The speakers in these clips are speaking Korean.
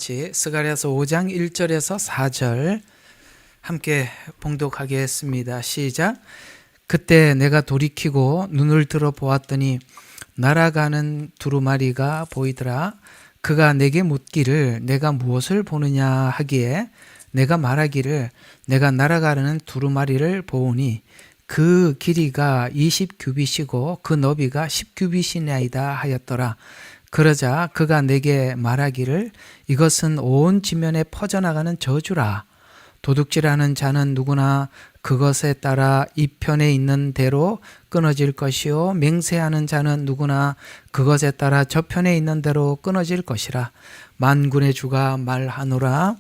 같이 스가랴서 5장 1절에서 4절 함께 봉독하겠습니다. 시작. 그때 내가 돌이키고 눈을 들어 보았더니 날아가는 두루마리가 보이더라. 그가 내게 묻기를 내가 무엇을 보느냐 하기에 내가 말하기를 내가 날아가는 두루마리를 보오니 그 길이가 20규빗이고 그 너비가 10규빗이나이다 하였더라. 그러자 그가 내게 말하기를 이것은 온 지면에 퍼져나가는 저주라. 도둑질하는 자는 누구나 그것에 따라 이 편에 있는 대로 끊어질 것이요 맹세하는 자는 누구나 그것에 따라 저 편에 있는 대로 끊어질 것이라. 만군의 주가 말하노라.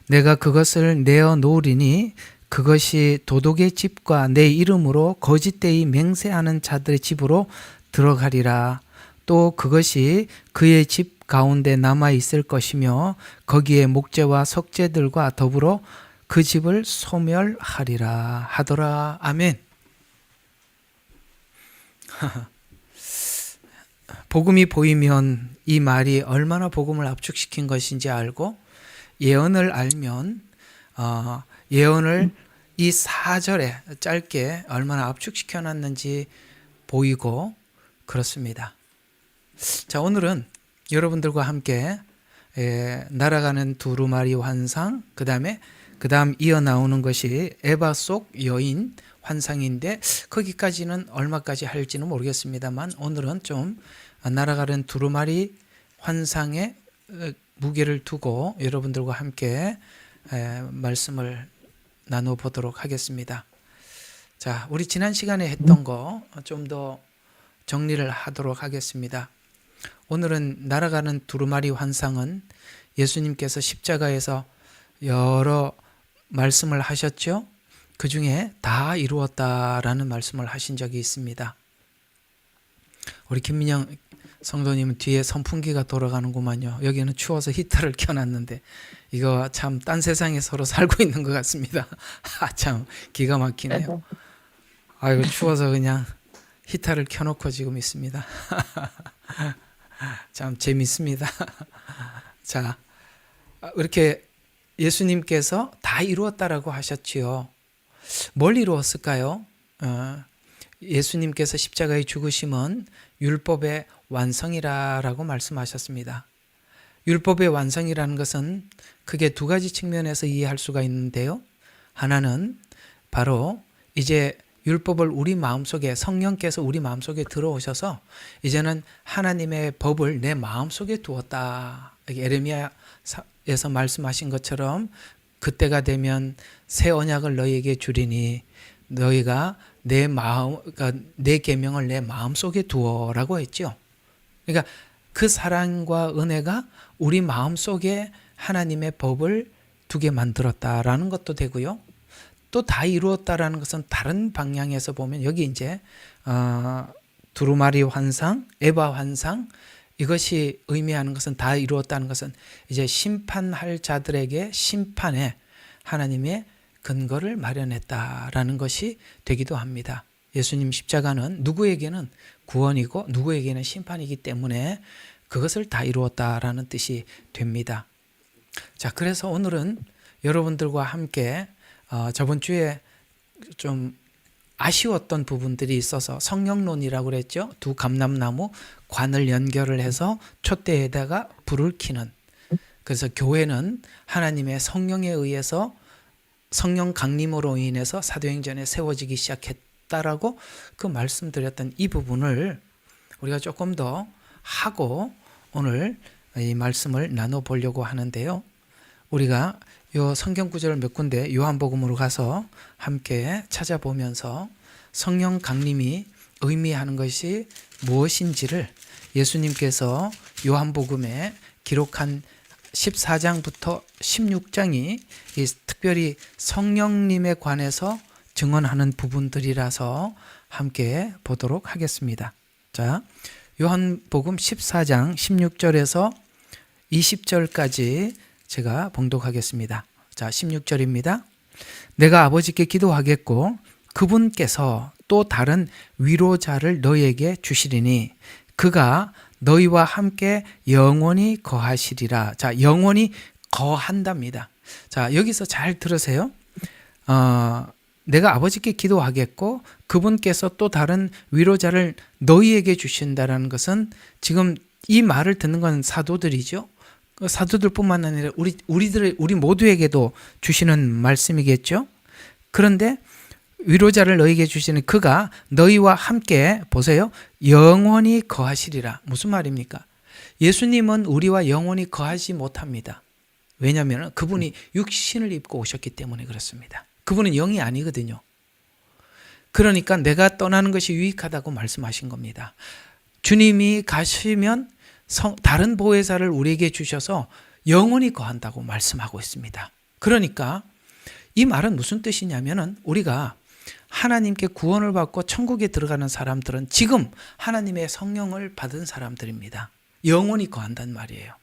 내가 그것을 내어 놓으리니 그것이 도둑의 집과 내 이름으로 거짓되이 맹세하는 자들의 집으로 들어가리라. 또 그것이 그의 집 가운데 남아 있을 것이며 거기에 목재와 석재들과 더불어 그 집을 소멸하리라 하더라. 아멘. 복음이 보이면 이 말이 얼마나 복음을 압축시킨 것인지 알고 예언을 알면 예언을 이 4절에 짧게 얼마나 압축시켜 놨는지 보이고 그렇습니다. 자, 오늘은 여러분들과 함께 날아가는 두루마리 환상, 그 다음 이어 나오는 것이 에바 속 여인 환상인데 거기까지는 얼마까지 할지는 모르겠습니다만 오늘은 좀 날아가는 두루마리 환상에 무게를 두고 여러분들과 함께 말씀을 나눠보도록 하겠습니다. 자, 우리 지난 시간에 했던 거 좀 더 정리를 하도록 하겠습니다. 오늘은 날아가는 두루마리 환상은 예수님께서 십자가에서 여러 말씀을 하셨죠. 그 중에 다 이루었다라는 말씀을 하신 적이 있습니다. 우리 김민영 성도님은 뒤에 선풍기가 돌아가는구만요. 여기는 추워서 히터를 켜놨는데 이거 참 딴 세상에 서로 살고 있는 것 같습니다. 참 기가 막히네요. 아이고 추워서 그냥 히터를 켜놓고 지금 있습니다. 참 재밌습니다. 자, 이렇게 예수님께서 다 이루었다라고 하셨지요. 뭘 이루었을까요? 예수님께서 십자가의 죽으심은 율법의 완성이라고 말씀하셨습니다. 율법의 완성이라는 것은 크게 두 가지 측면에서 이해할 수가 있는데요. 하나는 바로 이제 율법을 우리 마음속에 성령께서 우리 마음속에 들어오셔서 이제는 하나님의 법을 내 마음속에 두었다. 에레미야에서 말씀하신 것처럼 그때가 되면 새 언약을 너희에게 주리니 너희가 내 계명을 내 마음속에 두어라고 했죠. 그러니까 그 사랑과 은혜가 우리 마음속에 하나님의 법을 두게 만들었다라는 것도 되고요. 또 다 이루었다라는 것은 다른 방향에서 보면 여기 이제 두루마리 환상, 에바 환상 이것이 의미하는 것은 다 이루었다는 것은 이제 심판할 자들에게 심판에 하나님의 근거를 마련했다라는 것이 되기도 합니다. 예수님 십자가는 누구에게는 구원이고 누구에게는 심판이기 때문에 그것을 다 이루었다라는 뜻이 됩니다. 자, 그래서 오늘은 여러분들과 함께 저번 주에 좀 아쉬웠던 부분들이 있어서 성령론이라고 그랬죠. 두 감람나무 관을 연결을 해서 촛대에다가 불을 켜는. 그래서 교회는 하나님의 성령에 의해서 성령 강림으로 인해서 사도행전에 세워지기 시작했다라고 그 말씀드렸던 이 부분을 우리가 조금 더 하고 오늘 이 말씀을 나눠보려고 하는데요. 우리가 요 성경 구절을 몇 군데 요한복음으로 가서 함께 찾아보면서 성령 강림이 의미하는 것이 무엇인지를 예수님께서 요한복음에 기록한 14장부터 16장이 특별히 성령님에 관해서 증언하는 부분들이라서 함께 보도록 하겠습니다. 자, 요한복음 14장 16절에서 20절까지 제가 봉독하겠습니다. 자, 16절입니다. 내가 아버지께 기도하겠고 그분께서 또 다른 위로자를 너희에게 주시리니 그가 너희와 함께 영원히 거하시리라. 자, 영원히 거한답니다. 자, 여기서 잘 들으세요. 내가 아버지께 기도하겠고 그분께서 또 다른 위로자를 너희에게 주신다라는 것은 지금 이 말을 듣는 건 사도들이죠. 사도들뿐만 아니라 우리 모두에게도 주시는 말씀이겠죠. 그런데 위로자를 너희에게 주시는 그가 너희와 함께 보세요. 영원히 거하시리라. 무슨 말입니까? 예수님은 우리와 영원히 거하지 못합니다. 왜냐하면 그분이 육신을 입고 오셨기 때문에 그렇습니다. 그분은 영이 아니거든요. 그러니까 내가 떠나는 것이 유익하다고 말씀하신 겁니다. 주님이 가시면 다른 보혜사를 우리에게 주셔서 영원히 거한다고 말씀하고 있습니다. 그러니까 이 말은 무슨 뜻이냐면은 우리가 하나님께 구원을 받고 천국에 들어가는 사람들은 지금 하나님의 성령을 받은 사람들입니다. 영원히 거한단 말이에요.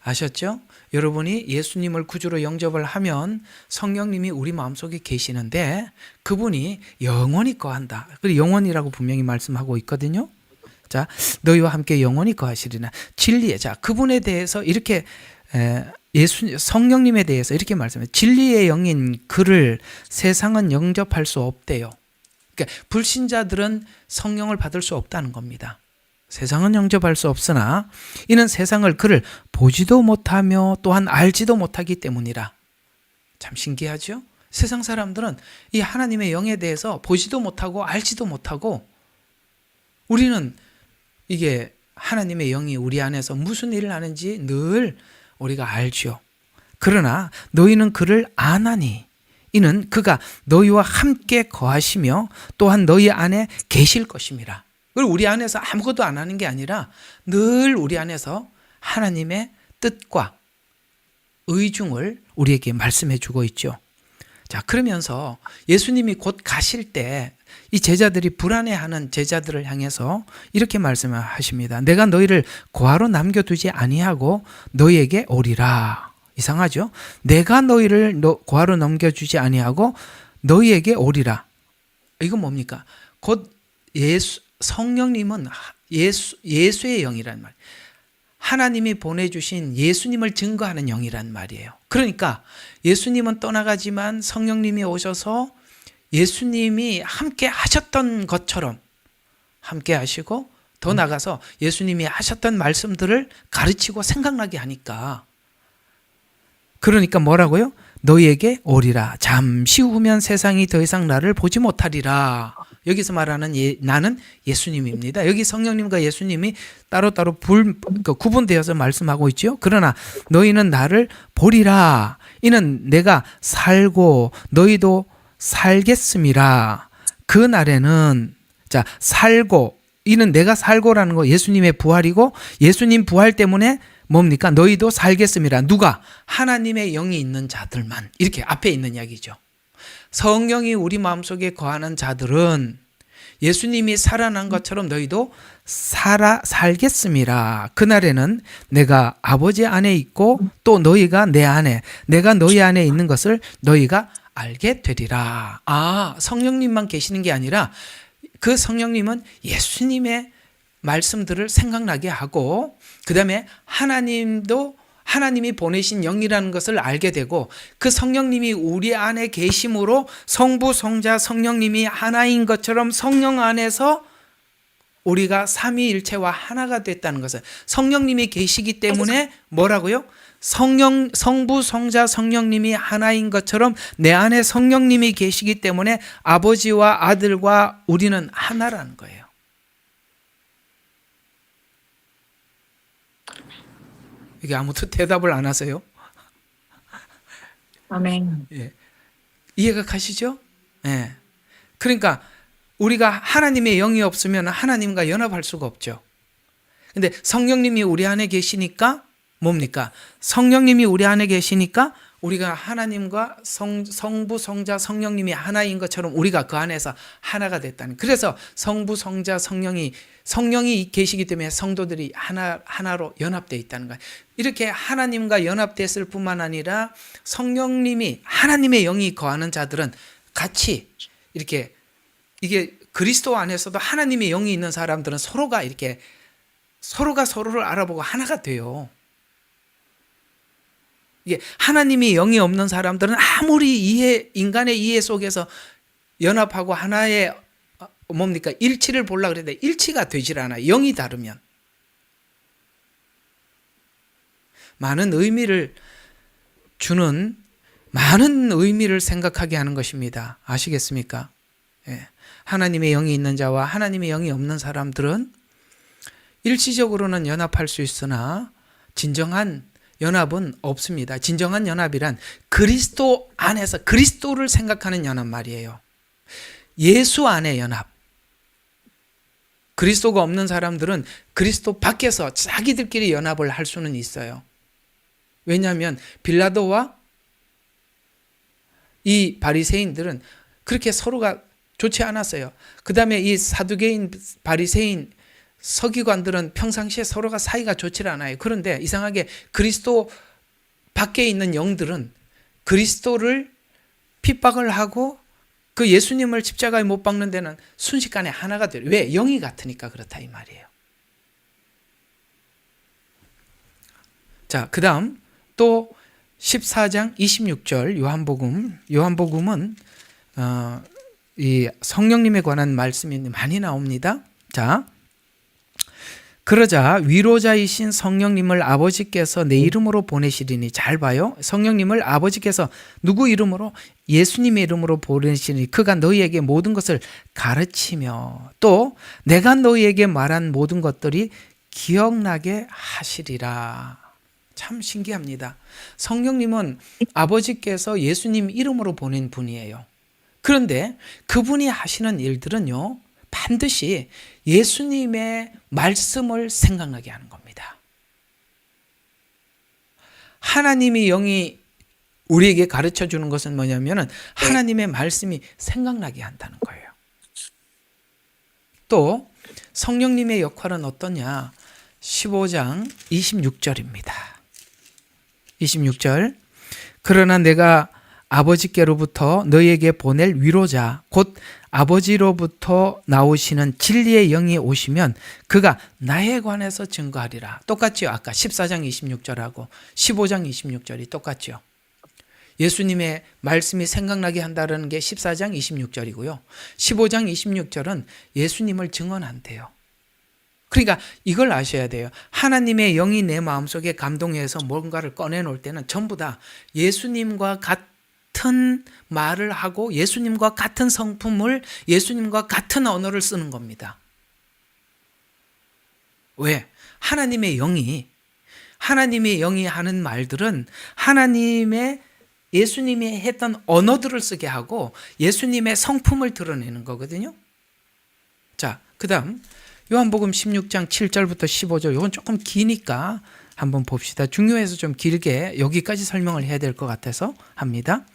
아셨죠? 여러분이 예수님을 구주로 영접을 하면 성령님이 우리 마음속에 계시는데 그분이 영원히 거한다. 그리고 영원이라고 분명히 말씀하고 있거든요. 자, 너희와 함께 영원히 거하시리라. 진리에, 자, 그분에 대해서 이렇게 성령님에 대해서 이렇게 말씀해요. 진리의 영인 그를 세상은 영접할 수 없대요. 그러니까 불신자들은 성령을 받을 수 없다는 겁니다. 세상은 영접할 수 없으나 이는 세상을 그를 보지도 못하며 또한 알지도 못하기 때문이라. 참 신기하죠? 세상 사람들은 이 하나님의 영에 대해서 보지도 못하고 알지도 못하고 우리는 이게 하나님의 영이 우리 안에서 무슨 일을 하는지 늘 우리가 알죠. 그러나 너희는 그를 아나니 이는 그가 너희와 함께 거하시며 또한 너희 안에 계실 것임이라. 그리고 우리 안에서 아무것도 안 하는 게 아니라 늘 우리 안에서 하나님의 뜻과 의중을 우리에게 말씀해 주고 있죠. 자, 그러면서 예수님이 곧 가실 때 이 제자들이 불안해하는 제자들을 향해서 이렇게 말씀하십니다. 내가 너희를 고아로 남겨두지 아니하고 너희에게 오리라. 이상하죠? 내가 너희를 고아로 넘겨주지 아니하고 너희에게 오리라. 이건 뭡니까? 곧 성령님은 예수의 영이란 말이에요. 하나님이 보내주신 예수님을 증거하는 영이란 말이에요. 그러니까 예수님은 떠나가지만 성령님이 오셔서 예수님이 함께 하셨던 것처럼 함께 하시고 더 나가서 예수님이 하셨던 말씀들을 가르치고 생각나게 하니까 그러니까 뭐라고요? 너희에게 오리라. 잠시 후면 세상이 더 이상 나를 보지 못하리라. 여기서 말하는 나는 예수님입니다. 여기 성령님과 예수님이 따로따로 구분되어서 말씀하고 있죠. 그러나 너희는 나를 보리라. 이는 내가 살고 너희도 살겠음이라. 그 날에는 자 살고 이는 내가 살고라는 거 예수님의 부활이고 예수님 부활 때문에 뭡니까? 너희도 살겠음이라. 누가? 하나님의 영이 있는 자들만. 이렇게 앞에 있는 이야기죠. 성령이 우리 마음속에 거하는 자들은 예수님이 살아난 것처럼 너희도 살겠음이라. 그날에는 내가 아버지 안에 있고 또 너희가 내 안에, 내가 너희 안에 있는 것을 너희가 알게 되리라. 아, 성령님만 계시는 게 아니라 그 성령님은 예수님의 말씀들을 생각나게 하고 그 다음에 하나님이 보내신 영이라는 것을 알게 되고 그 성령님이 우리 안에 계심으로 성부, 성자, 성령님이 하나인 것처럼 성령 안에서 우리가 삼위일체와 하나가 됐다는 것을 성령님이 계시기 때문에 뭐라고요? 성부, 성자, 성령님이 하나인 것처럼 내 안에 성령님이 계시기 때문에 아버지와 아들과 우리는 하나라는 거예요. 이게 아무도 대답을 안 하세요? 아멘. 예. 이해가 가시죠? 예. 그러니까 우리가 하나님의 영이 없으면 하나님과 연합할 수가 없죠. 근데 성령님이 우리 안에 계시니까 뭡니까? 성령님이 우리 안에 계시니까 우리가 하나님과 성부, 성자, 성령님이 하나인 것처럼 우리가 그 안에서 하나가 됐다는. 그래서 성부, 성자, 성령이 계시기 때문에 성도들이 하나로 연합되어 있다는 거예요. 이렇게 하나님과 연합됐을 뿐만 아니라 성령님이 하나님의 영이 거하는 자들은 같이 이렇게 이게 그리스도 안에서도 하나님의 영이 있는 사람들은 서로가 이렇게 서로가 서로를 알아보고 하나가 돼요. 이게 하나님이 영이 없는 사람들은 아무리 인간의 이해 속에서 연합하고 하나의 일치를 보려고 그랬는데 일치가 되질 않아요. 영이 다르면. 많은 의미를 주는 많은 의미를 생각하게 하는 것입니다. 아시겠습니까? 예. 하나님의 영이 있는 자와 하나님의 영이 없는 사람들은 일시적으로는 연합할 수 있으나 진정한 연합은 없습니다. 진정한 연합이란 그리스도 안에서 그리스도를 생각하는 연합 말이에요. 예수 안의 연합. 그리스도가 없는 사람들은 그리스도 밖에서 자기들끼리 연합을 할 수는 있어요. 왜냐하면 빌라도와 이 바리새인들은 그렇게 서로가 좋지 않았어요. 그 다음에 이 사두개인, 바리새인, 서기관들은 평상시에 서로가 사이가 좋지 않아요. 그런데 이상하게 그리스도 밖에 있는 영들은 그리스도를 핍박을 하고 그 예수님을 십자가에 못 박는 데는 순식간에 하나가 돼요. 왜? 영이 같으니까 그렇다 이 말이에요. 자, 그 다음 또 14장 26절 요한복음은 이 성령님에 관한 말씀이 많이 나옵니다. 자, 그러자 위로자이신 성령님을 아버지께서 내 이름으로 보내시리니, 잘 봐요. 성령님을 아버지께서 누구 이름으로? 예수님의 이름으로 보내시니 그가 너희에게 모든 것을 가르치며 또 내가 너희에게 말한 모든 것들이 기억나게 하시리라. 참 신기합니다. 성령님은 아버지께서 예수님 이름으로 보낸 분이에요. 그런데 그분이 하시는 일들은요, 반드시 예수님의 말씀을 생각나게 하는 겁니다. 하나님의 영이 우리에게 가르쳐 주는 것은 뭐냐면은 하나님의 말씀이 생각나게 한다는 거예요. 또 성령님의 역할은 어떠냐? 15장 26절입니다. 26절. 그러나 내가 아버지께로부터 너희에게 보낼 위로자 곧 아버지로부터 나오시는 진리의 영이 오시면 그가 나에 관해서 증거하리라. 똑같죠? 아까 14장 26절하고 15장 26절이 똑같죠? 예수님의 말씀이 생각나게 한다는 게 14장 26절이고요. 15장 26절은 예수님을 증언한대요. 그러니까 이걸 아셔야 돼요. 하나님의 영이 내 마음속에 감동해서 뭔가를 꺼내놓을 때는 전부 다 예수님과 같은 말을 하고 예수님과 같은 성품을, 예수님과 같은 언어를 쓰는 겁니다. 왜? 하나님의 영이 하는 말들은 예수님이 했던 언어들을 쓰게 하고 예수님의 성품을 드러내는 거거든요. 자, 그 다음 요한복음 16장 7절부터 15절, 이건 조금 기니까 한번 봅시다. 중요해서 좀 길게 여기까지 설명을 해야 될 것 같아서 합니다.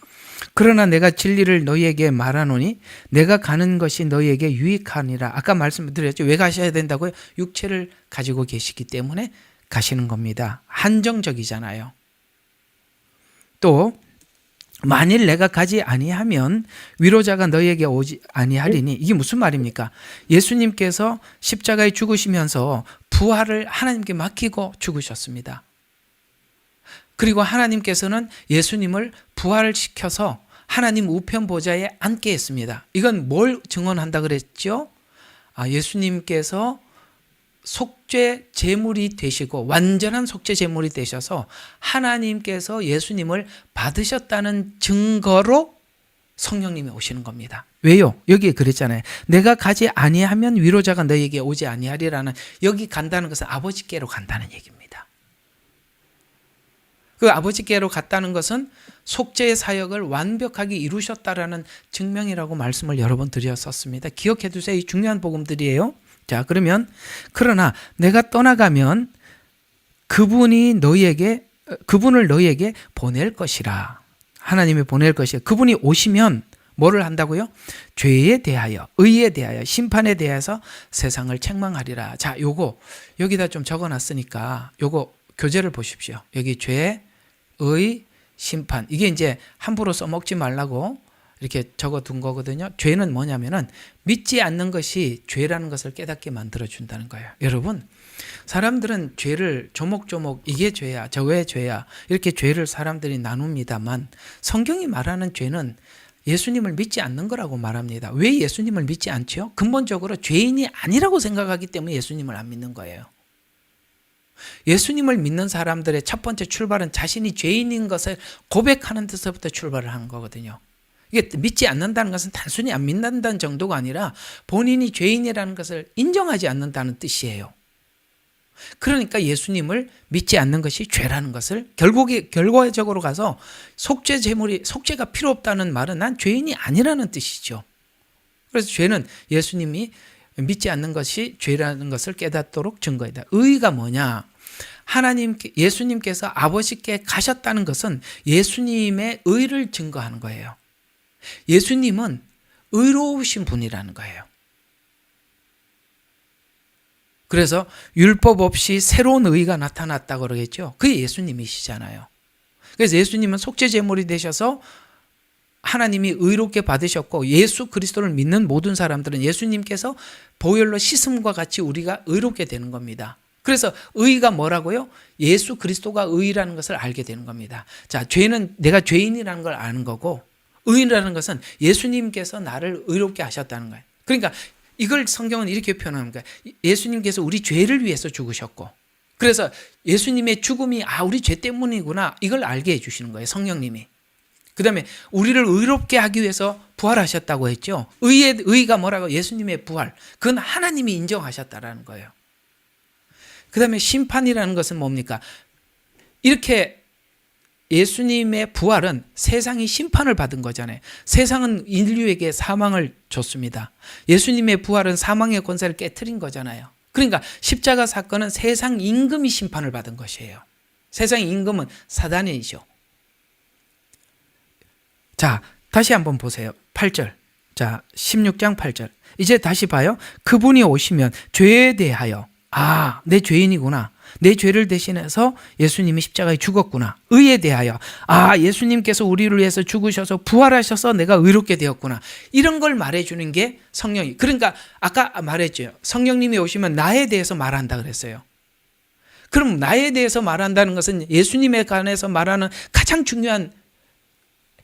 그러나 내가 진리를 너희에게 말하노니 내가 가는 것이 너희에게 유익하니라. 아까 말씀드렸죠. 왜 가셔야 된다고요? 육체를 가지고 계시기 때문에 가시는 겁니다. 한정적이잖아요. 또 만일 내가 가지 아니하면 위로자가 너희에게 오지 아니하리니, 이게 무슨 말입니까? 예수님께서 십자가에 죽으시면서 부활을 하나님께 맡기고 죽으셨습니다. 그리고 하나님께서는 예수님을 부활시켜서 하나님 우편 보좌에 앉게 했습니다. 이건 뭘 증언한다 그랬죠? 예수님께서 속죄 제물이 되시고 완전한 속죄 제물이 되셔서 하나님께서 예수님을 받으셨다는 증거로 성령님이 오시는 겁니다. 왜요? 여기에 그랬잖아요. 내가 가지 아니하면 위로자가 너희에게 오지 아니하리라는, 여기 간다는 것은 아버지께로 간다는 얘기입니다. 그 아버지께로 갔다는 것은 속죄의 사역을 완벽하게 이루셨다라는 증명이라고 말씀을 여러 번 드렸었습니다. 기억해 두세요. 이 중요한 복음들이에요. 자, 그러나 내가 떠나가면 그분을 너희에게 보낼 것이라. 하나님이 보낼 것이라. 그분이 오시면 뭐를 한다고요? 죄에 대하여, 의에 대하여, 심판에 대해서 세상을 책망하리라. 자, 요거 여기다 좀 적어놨으니까 요거 교재를 보십시오. 여기 죄, 의, 심판. 이게 이제 함부로 써먹지 말라고 이렇게 적어둔 거거든요. 죄는 뭐냐면은 믿지 않는 것이 죄라는 것을 깨닫게 만들어준다는 거예요. 여러분, 사람들은 죄를 조목조목 이게 죄야, 저게 죄야 이렇게 죄를 사람들이 나눕니다만 성경이 말하는 죄는 예수님을 믿지 않는 거라고 말합니다. 왜 예수님을 믿지 않죠? 근본적으로 죄인이 아니라고 생각하기 때문에 예수님을 안 믿는 거예요. 예수님을 믿는 사람들의 첫 번째 출발은 자신이 죄인인 것을 고백하는 데서부터 출발을 하는 거거든요. 이게 믿지 않는다는 것은 단순히 안 믿는다는 정도가 아니라 본인이 죄인이라는 것을 인정하지 않는다는 뜻이에요. 그러니까 예수님을 믿지 않는 것이 죄라는 것을 결과적으로 가서 속죄가 필요 없다는 말은 난 죄인이 아니라는 뜻이죠. 그래서 죄는 예수님이 믿지 않는 것이 죄라는 것을 깨닫도록 증거이다. 의가 뭐냐? 예수님께서 아버지께 가셨다는 것은 예수님의 의를 증거하는 거예요. 예수님은 의로우신 분이라는 거예요. 그래서 율법 없이 새로운 의가 나타났다고 그러겠죠. 그게 예수님이시잖아요. 그래서 예수님은 속죄제물이 되셔서 하나님이 의롭게 받으셨고 예수 그리스도를 믿는 모든 사람들은 예수님께서 보혈로 씻음과 같이 우리가 의롭게 되는 겁니다. 그래서 의가 뭐라고요? 예수 그리스도가 의라는 것을 알게 되는 겁니다. 자, 죄는 내가 죄인이라는 걸 아는 거고 의라는 것은 예수님께서 나를 의롭게 하셨다는 거예요. 그러니까 이걸 성경은 이렇게 표현합니다. 예수님께서 우리 죄를 위해서 죽으셨고 그래서 예수님의 죽음이 우리 죄 때문이구나 이걸 알게 해주시는 거예요. 성령님이. 그 다음에 우리를 의롭게 하기 위해서 부활하셨다고 했죠. 의가 뭐라고? 예수님의 부활. 그건 하나님이 인정하셨다라는 거예요. 그 다음에 심판이라는 것은 뭡니까? 이렇게 예수님의 부활은 세상이 심판을 받은 거잖아요. 세상은 인류에게 사망을 줬습니다. 예수님의 부활은 사망의 권세를 깨트린 거잖아요. 그러니까 십자가 사건은 세상 임금이 심판을 받은 것이에요. 세상 임금은 사단이죠. 자, 다시 한번 보세요. 8절. 자, 16장 8절. 이제 다시 봐요. 그분이 오시면 죄에 대하여 내 죄인이구나. 내 죄를 대신해서 예수님이 십자가에 죽었구나. 의에 대하여 예수님께서 우리를 위해서 죽으셔서 부활하셔서 내가 의롭게 되었구나. 이런 걸 말해주는 게 성령이. 그러니까 아까 말했죠. 성령님이 오시면 나에 대해서 말한다 그랬어요. 그럼 나에 대해서 말한다는 것은 예수님에 관해서 말하는 가장 중요한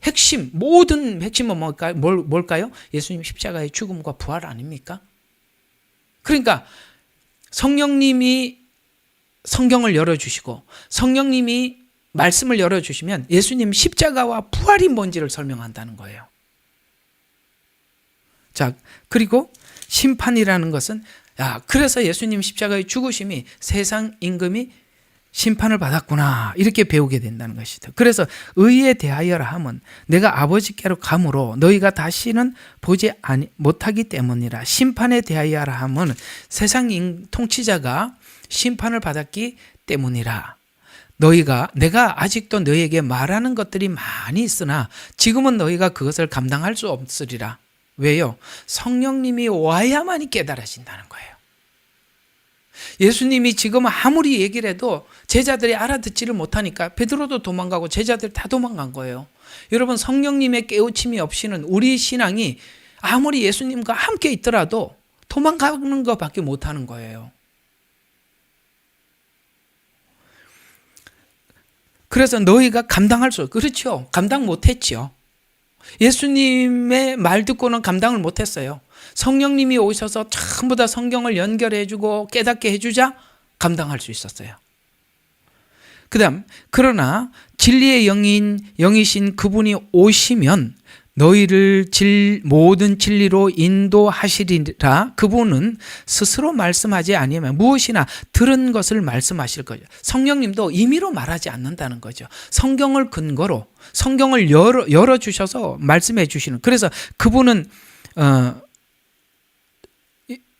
핵심, 모든 핵심은 뭘까요? 예수님 십자가의 죽음과 부활 아닙니까? 그러니까 성령님이 성경을 열어주시고 성령님이 말씀을 열어주시면 예수님 십자가와 부활이 뭔지를 설명한다는 거예요. 자, 그리고 심판이라는 것은 그래서 예수님 십자가의 죽으심이 세상 임금이 심판을 받았구나 이렇게 배우게 된다는 것이다. 그래서 의에 대하여라 함은 내가 아버지께로 가므로 너희가 다시는 보지 못하기 때문이라. 심판에 대하여라 함은 세상 통치자가 심판을 받았기 때문이라. 내가 아직도 너희에게 말하는 것들이 많이 있으나 지금은 너희가 그것을 감당할 수 없으리라. 왜요? 성령님이 와야만이 깨달아진다는 거예요. 예수님이 지금 아무리 얘기를 해도 제자들이 알아듣지를 못하니까 베드로도 도망가고 제자들 다 도망간 거예요. 여러분, 성령님의 깨우침이 없이는 우리 신앙이 아무리 예수님과 함께 있더라도 도망가는 것밖에 못하는 거예요. 그래서 너희가 감당할 수, 그렇죠. 감당 못했죠. 예수님의 말 듣고는 감당을 못했어요. 성령님이 오셔서 전부 다 성경을 연결해주고 깨닫게 해주자 감당할 수 있었어요. 그 다음, 그러나 진리의 영이신 그분이 오시면 너희를 모든 진리로 인도하시리라. 그분은 스스로 말씀하지 아니하면 무엇이나 들은 것을 말씀하실 거죠. 성령님도 임의로 말하지 않는다는 거죠. 성경을 근거로 성경을 열어주셔서 말씀해 주시는. 그래서 그분은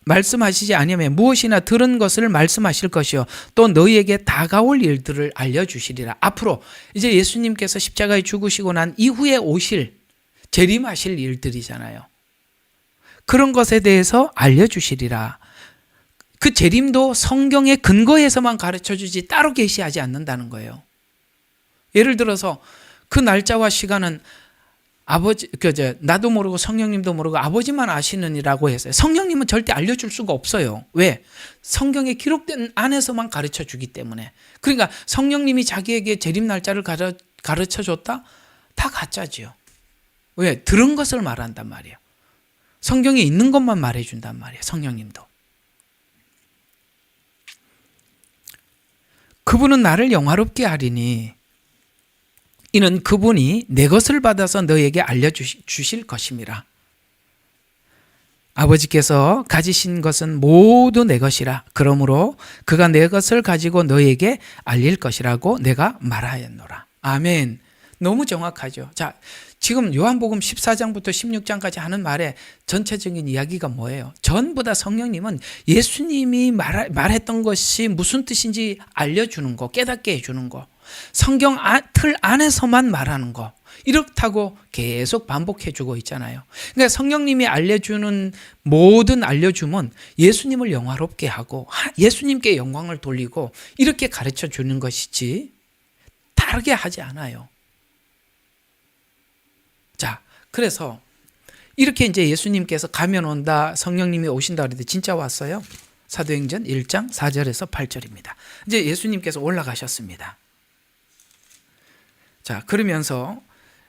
말씀하시지 아니하면 무엇이나 들은 것을 말씀하실 것이요 또 너희에게 다가올 일들을 알려주시리라. 앞으로 이제 예수님께서 십자가에 죽으시고 난 이후에 재림하실 일들이잖아요. 그런 것에 대해서 알려주시리라. 그 재림도 성경의 근거에서만 가르쳐주지 따로 계시하지 않는다는 거예요. 예를 들어서 그 날짜와 시간은 아버지, 나도 모르고 성령님도 모르고 아버지만 아시느니라고 했어요. 성령님은 절대 알려줄 수가 없어요. 왜? 성경에 기록된 안에서만 가르쳐 주기 때문에. 그러니까 성령님이 자기에게 재림 날짜를 가르쳐 줬다? 다 가짜지요. 왜? 들은 것을 말한단 말이에요. 성경에 있는 것만 말해준단 말이에요. 성령님도. 그분은 나를 영화롭게 하리니 이는 그분이 내 것을 받아서 너에게 알려주실 것임이라. 아버지께서 가지신 것은 모두 내 것이라. 그러므로 그가 내 것을 가지고 너에게 알릴 것이라고 내가 말하였노라. 아멘. 너무 정확하죠. 자, 지금 요한복음 14장부터 16장까지 하는 말의 전체적인 이야기가 뭐예요? 전부 다 성령님은 예수님이 말했던 것이 무슨 뜻인지 알려주는 거, 깨닫게 해주는 거, 성경 틀 안에서만 말하는 거, 이렇다고 계속 반복해주고 있잖아요. 그러니까 성령님이 알려주는 모든 알려줌은 예수님을 영화롭게 하고 예수님께 영광을 돌리고 이렇게 가르쳐 주는 것이지 다르게 하지 않아요. 자, 그래서 이렇게 이제 예수님께서 가면 온다, 성령님이 오신다 그랬는데 진짜 왔어요. 사도행전 1장 4절에서 8절입니다. 이제 예수님께서 올라가셨습니다. 자, 그러면서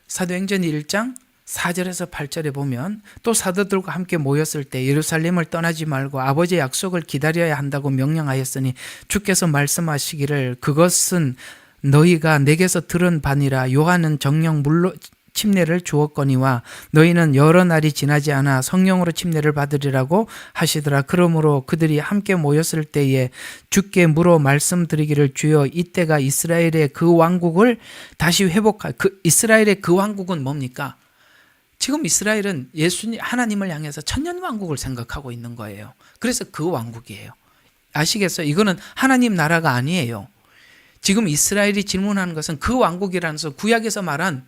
사도행전 1장 4절에서 8절에 보면 또 사도들과 함께 모였을 때 예루살렘을 떠나지 말고 아버지의 약속을 기다려야 한다고 명령하였으니 주께서 말씀하시기를 그것은 너희가 내게서 들은 바니라. 요한은 정령 물로 침례를 주었거니와 너희는 여러 날이 지나지 않아 성령으로 침례를 받으리라고 하시더라. 그러므로 그들이 함께 모였을 때에 주께 물어 말씀드리기를 주여 이때가 이스라엘의 그 왕국을 다시 회복할 이스라엘의 그 왕국은 뭡니까? 지금 이스라엘은 예수님 하나님을 향해서 천년 왕국을 생각하고 있는 거예요. 그래서 그 왕국이에요. 아시겠어요? 이거는 하나님 나라가 아니에요. 지금 이스라엘이 질문하는 것은 그 왕국이라면서 구약에서 말한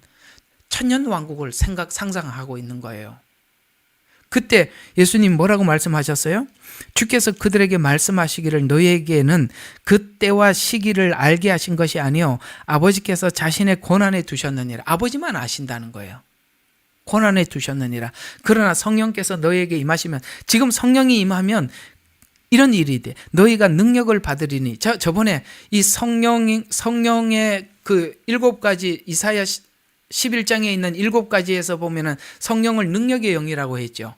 천년 왕국을 상상하고 있는 거예요. 그때 예수님 뭐라고 말씀하셨어요? 주께서 그들에게 말씀하시기를 너희에게는 그때와 시기를 알게 하신 것이 아니요 아버지께서 자신의 권한에 두셨느니라. 아버지만 아신다는 거예요. 권한에 두셨느니라. 그러나 성령께서 너희에게 임하시면, 지금 성령이 임하면 이런 일이 돼. 너희가 능력을 받으리니. 저번에 이 성령의 그 7가지 이사야 11장에 있는 7가지에서 보면은 성령을 능력의 영이라고 했죠.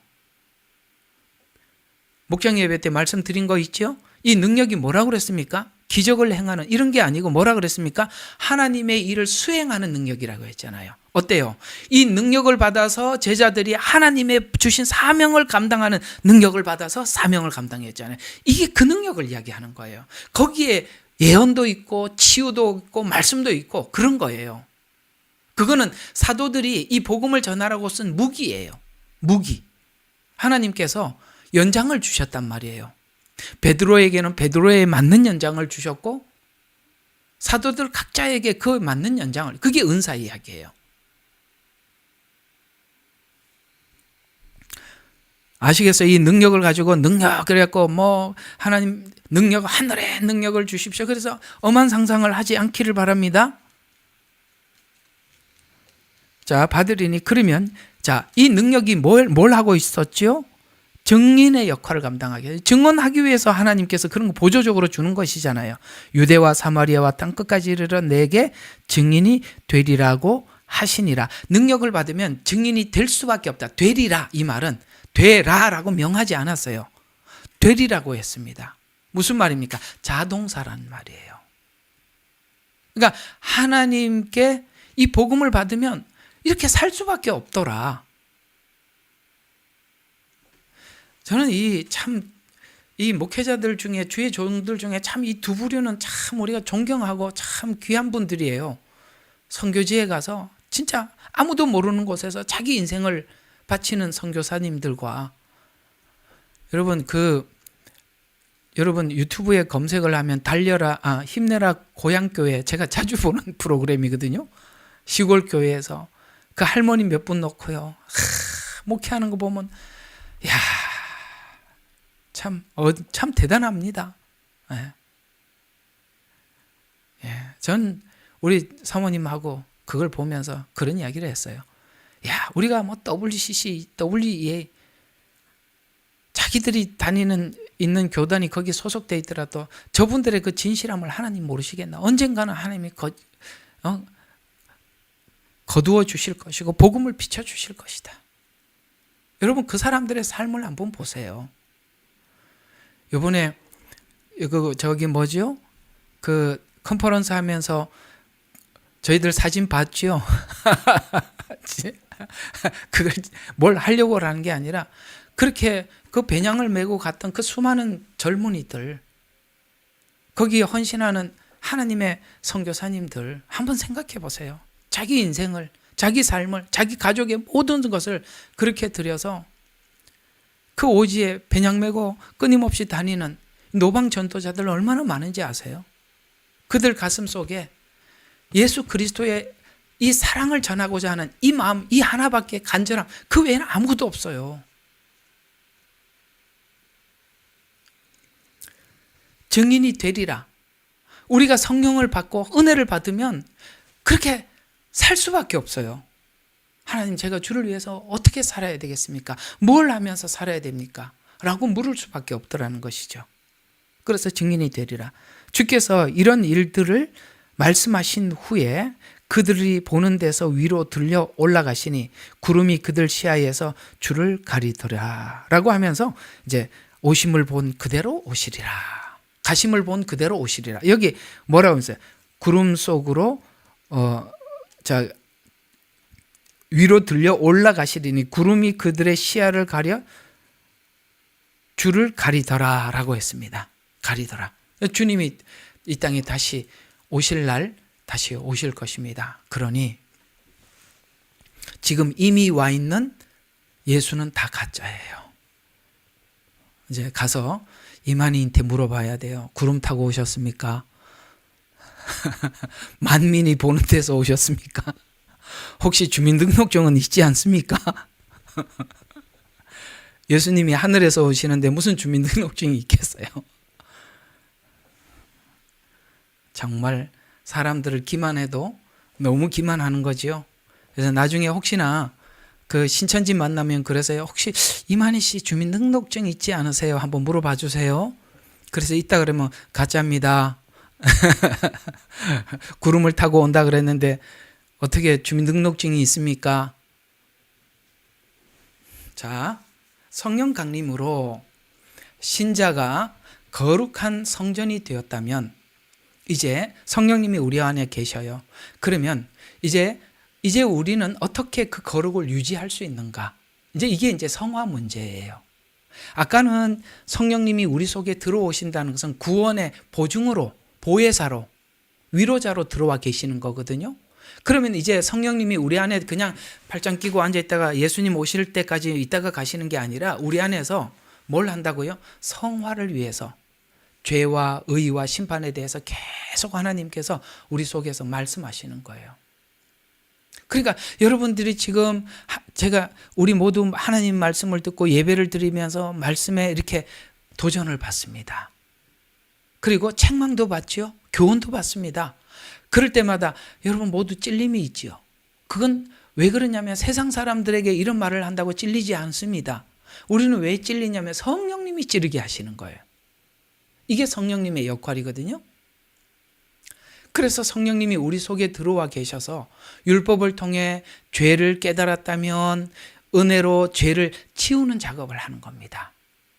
목장 예배 때 말씀드린 거 있죠? 이 능력이 뭐라고 그랬습니까? 기적을 행하는 이런 게 아니고 뭐라 그랬습니까? 하나님의 일을 수행하는 능력이라고 했잖아요. 어때요? 이 능력을 받아서 제자들이 하나님의 주신 사명을 감당하는 능력을 받아서 사명을 감당했잖아요. 이게 그 능력을 이야기하는 거예요. 거기에 예언도 있고 치유도 있고 말씀도 있고 그런 거예요. 그거는 사도들이 이 복음을 전하라고 쓴 무기예요. 무기. 하나님께서 연장을 주셨단 말이에요. 베드로에게는 베드로에 맞는 연장을 주셨고 사도들 각자에게 그 맞는 연장을, 그게 은사 이야기예요. 아시겠어요? 이 능력을 가지고 그래갖고 하나님 능력, 하늘의 능력을 주십시오. 그래서 엄한 상상을 하지 않기를 바랍니다. 자, 받으리니 그러면 이 능력이 뭘 하고 있었죠? 증인의 역할을 감당하게 해요. 증언하기 위해서 하나님께서 그런 거 보조적으로 주는 것이잖아요. 유대와 사마리아와 땅 끝까지 이르러 내게 증인이 되리라고 하시니라. 능력을 받으면 증인이 될 수밖에 없다. 되리라, 이 말은 되라라고 명하지 않았어요. 되리라고 했습니다. 무슨 말입니까? 자동사란 말이에요. 그러니까 하나님께 이 복음을 받으면 이렇게 살 수밖에 없더라. 저는 이 목회자들 중에, 주의 종들 중에 참 이 두 부류는 참 우리가 존경하고 참 귀한 분들이에요. 선교지에 가서 진짜 아무도 모르는 곳에서 자기 인생을 바치는 선교사님들과, 여러분 유튜브에 검색을 하면 힘내라 고향교회, 제가 자주 보는 프로그램이거든요. 시골 교회에서 그 할머니 몇 분 놓고요. 목회하는 거 보면 참 대단합니다. 전 우리 사모님하고 그걸 보면서 그런 이야기를 했어요. 야, 우리가 뭐 WCC, WEA 자기들이 다니는 있는 교단이 거기 소속돼 있더라도 저분들의 그 진실함을 하나님 모르시겠나? 언젠가는 하나님이 거두어 주실 것이고 복음을 비춰 주실 것이다. 여러분 그 사람들의 삶을 한번 보세요. 이번에 그 컨퍼런스 하면서 저희들 사진 봤죠? 그걸 뭘 하려고 하는 게 아니라 그렇게 그 배낭을 메고 갔던 그 수많은 젊은이들, 거기에 헌신하는 하나님의 선교사님들 한번 생각해 보세요. 자기 인생을, 자기 삶을, 자기 가족의 모든 것을 그렇게 들여서 그 오지에 배낭 메고 끊임없이 다니는 노방 전도자들 얼마나 많은지 아세요? 그들 가슴 속에 예수 그리스도의 이 사랑을 전하고자 하는 이 마음, 이 하나밖에 간절함, 그 외에는 아무것도 없어요. 증인이 되리라. 우리가 성령을 받고 은혜를 받으면 그렇게 살 수밖에 없어요. 하나님, 제가 주를 위해서 어떻게 살아야 되겠습니까? 뭘 하면서 살아야 됩니까? 라고 물을 수밖에 없더라는 것이죠. 그래서 증인이 되리라. 주께서 이런 일들을 말씀하신 후에 그들이 보는 데서 위로 들려 올라가시니 구름이 그들 시야에서 주를 가리더라 라고 하면서 이제 오심을 본 그대로 오시리라, 가심을 본 그대로 오시리라. 여기 뭐라고 했어요? 구름 속으로 위로 들려 올라가시리니 구름이 그들의 시야를 가려 주를 가리더라 라고 했습니다. 가리더라. 주님이 이 땅에 다시 오실 날 다시 오실 것입니다. 그러니 지금 이미 와 있는 예수는 다 가짜예요. 이제 가서 이만희한테 물어봐야 돼요. 구름 타고 오셨습니까? 만민이 보는 데서 오셨습니까? 혹시 주민등록증은 있지 않습니까? 예수님이 하늘에서 오시는데 무슨 주민등록증이 있겠어요? 정말 사람들을 기만해도 너무 기만하는 거지요. 그래서 나중에 혹시나 그 신천지 만나면 그래서요, 혹시 이만희 씨 주민등록증 있지 않으세요? 한번 물어봐 주세요. 그래서 있다 그러면 가짜입니다. 구름을 타고 온다 그랬는데 어떻게 주민등록증이 있습니까? 자, 성령 강림으로 신자가 거룩한 성전이 되었다면 이제 성령님이 우리 안에 계셔요. 그러면 이제 우리는 어떻게 그 거룩을 유지할 수 있는가? 이게 이제 성화 문제예요. 아까는 성령님이 우리 속에 들어오신다는 것은 구원의 보증으로, 보혜사로, 위로자로 들어와 계시는 거거든요. 그러면 이제 성령님이 우리 안에 그냥 팔짱 끼고 앉아 있다가 예수님 오실 때까지 있다가 가시는 게 아니라 우리 안에서 뭘 한다고요? 성화를 위해서 죄와 의와 심판에 대해서 계속 하나님께서 우리 속에서 말씀하시는 거예요. 그러니까 여러분들이 지금 우리 모두 하나님 말씀을 듣고 예배를 드리면서 말씀에 이렇게 도전을 받습니다. 그리고 책망도 받죠. 교훈도 받습니다. 그럴 때마다 여러분 모두 찔림이 있죠. 그건 왜 그러냐면 세상 사람들에게 이런 말을 한다고 찔리지 않습니다. 우리는 왜 찔리냐면 성령님이 찌르게 하시는 거예요. 이게 성령님의 역할이거든요. 그래서 성령님이 우리 속에 들어와 계셔서 율법을 통해 죄를 깨달았다면 은혜로 죄를 치우는 작업을 하는 겁니다.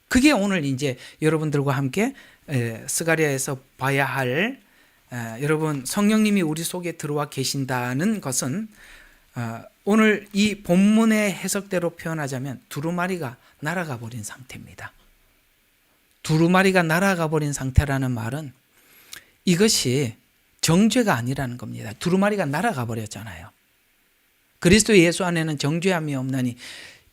그게 오늘 이제 여러분들과 함께 스가랴에서 봐야 할, 여러분 성령님이 우리 속에 들어와 계신다는 것은 오늘 이 본문의 해석대로 표현하자면 두루마리가 날아가 버린 상태입니다. 두루마리가 날아가 버린 상태라는 말은 이것이 정죄가 아니라는 겁니다. 두루마리가 날아가 버렸잖아요. 그리스도 예수 안에는 정죄함이 없나니,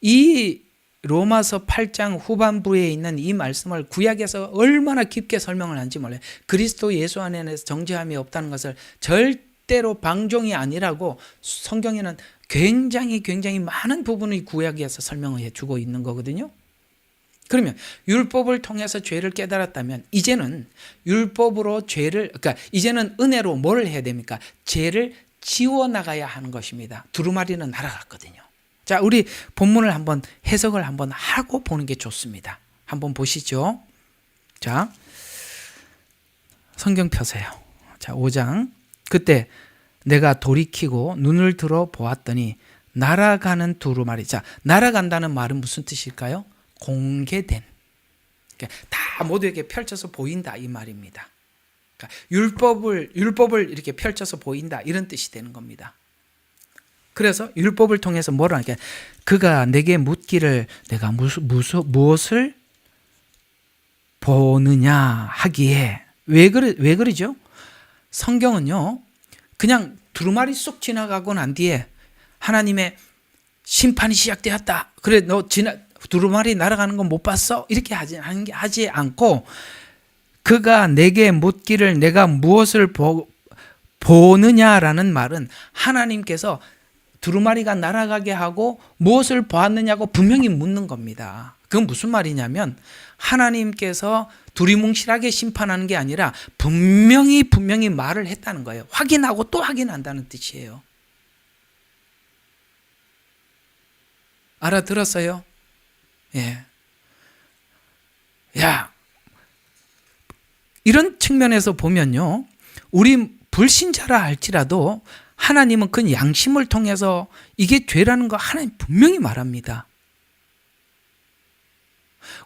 이 로마서 8장 후반부에 있는 이 말씀을 구약에서 얼마나 깊게 설명을 하는지 몰라요. 그리스도 예수 안에는 정죄함이 없다는 것을 절대로 방종이 아니라고 성경에는 굉장히 많은 부분을 구약에서 설명을 해주고 있는 거거든요. 그러면 율법을 통해서 죄를 깨달았다면 이제는 율법으로 그러니까 이제는 은혜로 뭘 해야 됩니까? 죄를 지워나가야 하는 것입니다. 두루마리는 날아갔거든요. 자, 우리 본문을 한번 해석을 한번 하고 보는 게 좋습니다. 한번 보시죠. 자, 성경 펴세요. 자, 5장. 그때 내가 돌이키고 눈을 들어 보았더니 날아가는 두루마리. 자, 날아간다는 말은 무슨 뜻일까요? 공개된. 그러니까 다 모두에게 펼쳐서 보인다 이 말입니다. 그러니까 율법을 이렇게 펼쳐서 보인다 이런 뜻이 되는 겁니다. 그래서 율법을 통해서 뭐라 하냐? 그가 내게 묻기를 내가 무엇을 보느냐 하기에 왜 그러죠? 성경은요 그냥 두루마리 쏙 지나가고 난 뒤에 하나님의 심판이 시작되었다. 그래 너 두루마리 날아가는 거 못 봤어? 이렇게 하지 않고 그가 내게 묻기를 내가 무엇을 보느냐라는 말은 하나님께서 두루마리가 날아가게 하고 무엇을 보았느냐고 분명히 묻는 겁니다. 그건 무슨 말이냐면 하나님께서 두리뭉실하게 심판하는 게 아니라 분명히 말을 했다는 거예요. 확인하고 또 확인한다는 뜻이에요. 알아들었어요? 예. 야, 이런 측면에서 보면요, 우리 불신자라 할지라도 하나님은 그 양심을 통해서 이게 죄라는 거 하나님 분명히 말합니다.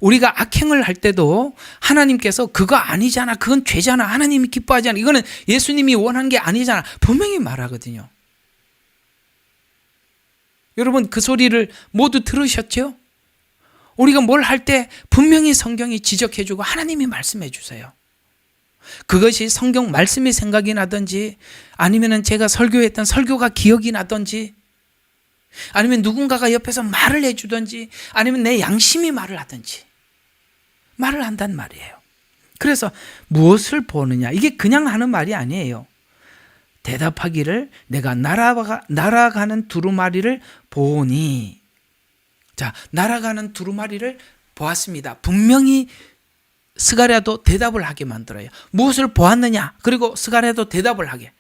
우리가 악행을 할 때도 하나님께서 그거 아니잖아, 그건 죄잖아, 하나님이 기뻐하지 않아, 이거는 예수님이 원하는 게 아니잖아 분명히 말하거든요. 여러분 그 소리를 모두 들으셨죠? 우리가 뭘 할 때 분명히 성경이 지적해주고 하나님이 말씀해 주세요. 그것이 성경 말씀이 생각이 나든지 아니면 제가 설교했던 설교가 기억이 나든지 아니면 누군가가 옆에서 말을 해주든지 아니면 내 양심이 말을 하든지 말을 한단 말이에요. 그래서 무엇을 보느냐, 이게 그냥 하는 말이 아니에요. 대답하기를 내가 날아가는 두루마리를 보니. 자, 날아가는 두루마리를 보았습니다. 분명히 스가랴도 대답을 하게 만들어요. 무엇을 보았느냐, 그리고 스가랴도 대답을 하게.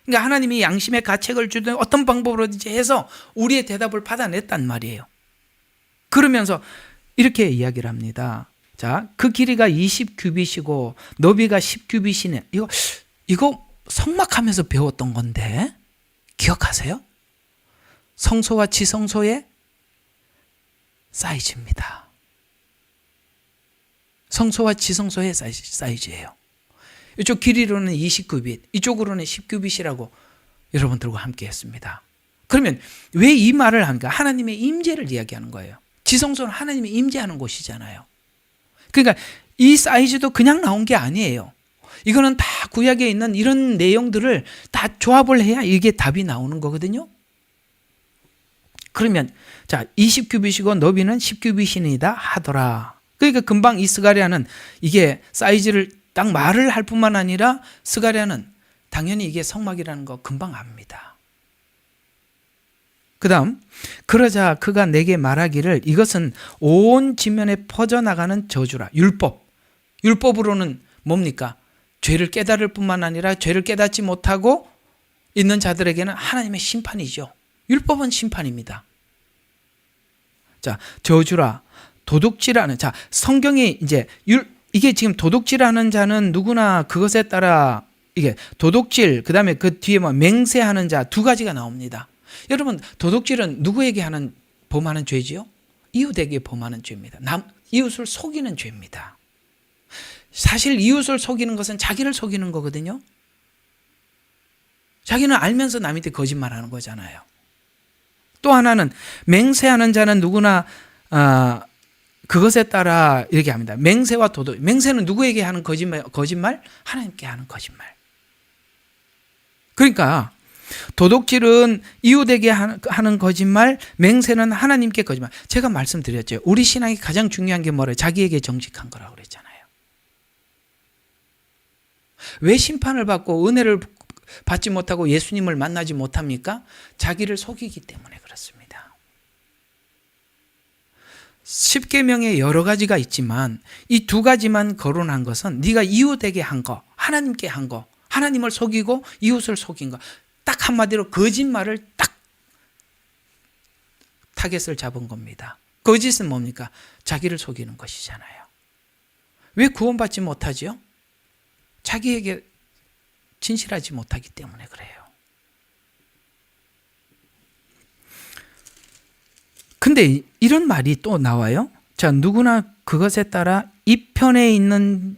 그러니까 하나님이 양심의 가책을 주든 어떤 방법으로든지 해서 우리의 대답을 받아냈단 말이에요. 그러면서 이렇게 이야기를 합니다. 자, 그 길이가 20규빗이고 너비가 10규빗이네. 이거 성막하면서 배웠던 건데 기억하세요? 성소와 지성소의 사이즈입니다. 성소와 지성소의 사이즈예요. 이쪽 길이로는 20규빗, 이쪽으로는 10규빗이라고 여러분들과 함께 했습니다. 그러면 왜 이 말을 합니까? 하나님의 임재를 이야기하는 거예요. 지성소는 하나님이 임재하는 곳이잖아요. 그러니까 이 사이즈도 그냥 나온 게 아니에요. 이거는 다 구약에 있는 이런 내용들을 다 조합을 해야 이게 답이 나오는 거거든요. 그러면 자, 20규빗이고 너비는 10규빗이니다 하더라. 그러니까 금방 이 스가랴는 이게 사이즈를 딱 말을 할 뿐만 아니라 스가랴는 당연히 이게 성막이라는 거 금방 압니다. 그 다음, 그러자 그가 내게 말하기를 이것은 온 지면에 퍼져나가는 저주라. 율법으로는 뭡니까? 죄를 깨달을 뿐만 아니라 죄를 깨닫지 못하고 있는 자들에게는 하나님의 심판이죠. 율법은 심판입니다. 자, 저주라. 도둑질하는 자, 성경이 이제 이게 지금 도둑질하는 자는 누구나 그것에 따라 이게 도둑질, 그다음에 그 뒤에 뭐 맹세하는 자 두 가지가 나옵니다. 여러분, 도둑질은 누구에게 범하는 죄지요? 이웃에게 범하는 죄입니다. 이웃을 속이는 죄입니다. 사실 이웃을 속이는 것은 자기를 속이는 거거든요. 자기는 알면서 남한테 거짓말하는 거잖아요. 또 하나는 맹세하는 자는 누구나 그것에 따라 이렇게 합니다. 맹세와 도둑. 맹세는 누구에게 하는 거짓말? 하나님께 하는 거짓말. 그러니까 도둑질은 이웃에게 하는 거짓말, 맹세는 하나님께 거짓말. 제가 말씀드렸죠. 우리 신앙이 가장 중요한 게 뭐래요? 자기에게 정직한 거라고 그랬잖아요. 왜 심판을 받고 은혜를 받지 못하고 예수님을 만나지 못합니까? 자기를 속이기 때문에 그렇습니다. 10계명에 여러 가지가 있지만 이 두 가지만 거론한 것은 네가 이웃에게 한 거, 하나님께 한 거, 하나님을 속이고 이웃을 속인 거, 딱 한마디로 거짓말을 딱 타겟을 잡은 겁니다. 거짓은 뭡니까? 자기를 속이는 것이잖아요. 왜 구원받지 못하지요? 자기에게 진실하지 못하기 때문에 그래요. 근데 이런 말이 또 나와요. 자, 누구나 그것에 따라 이 편에 있는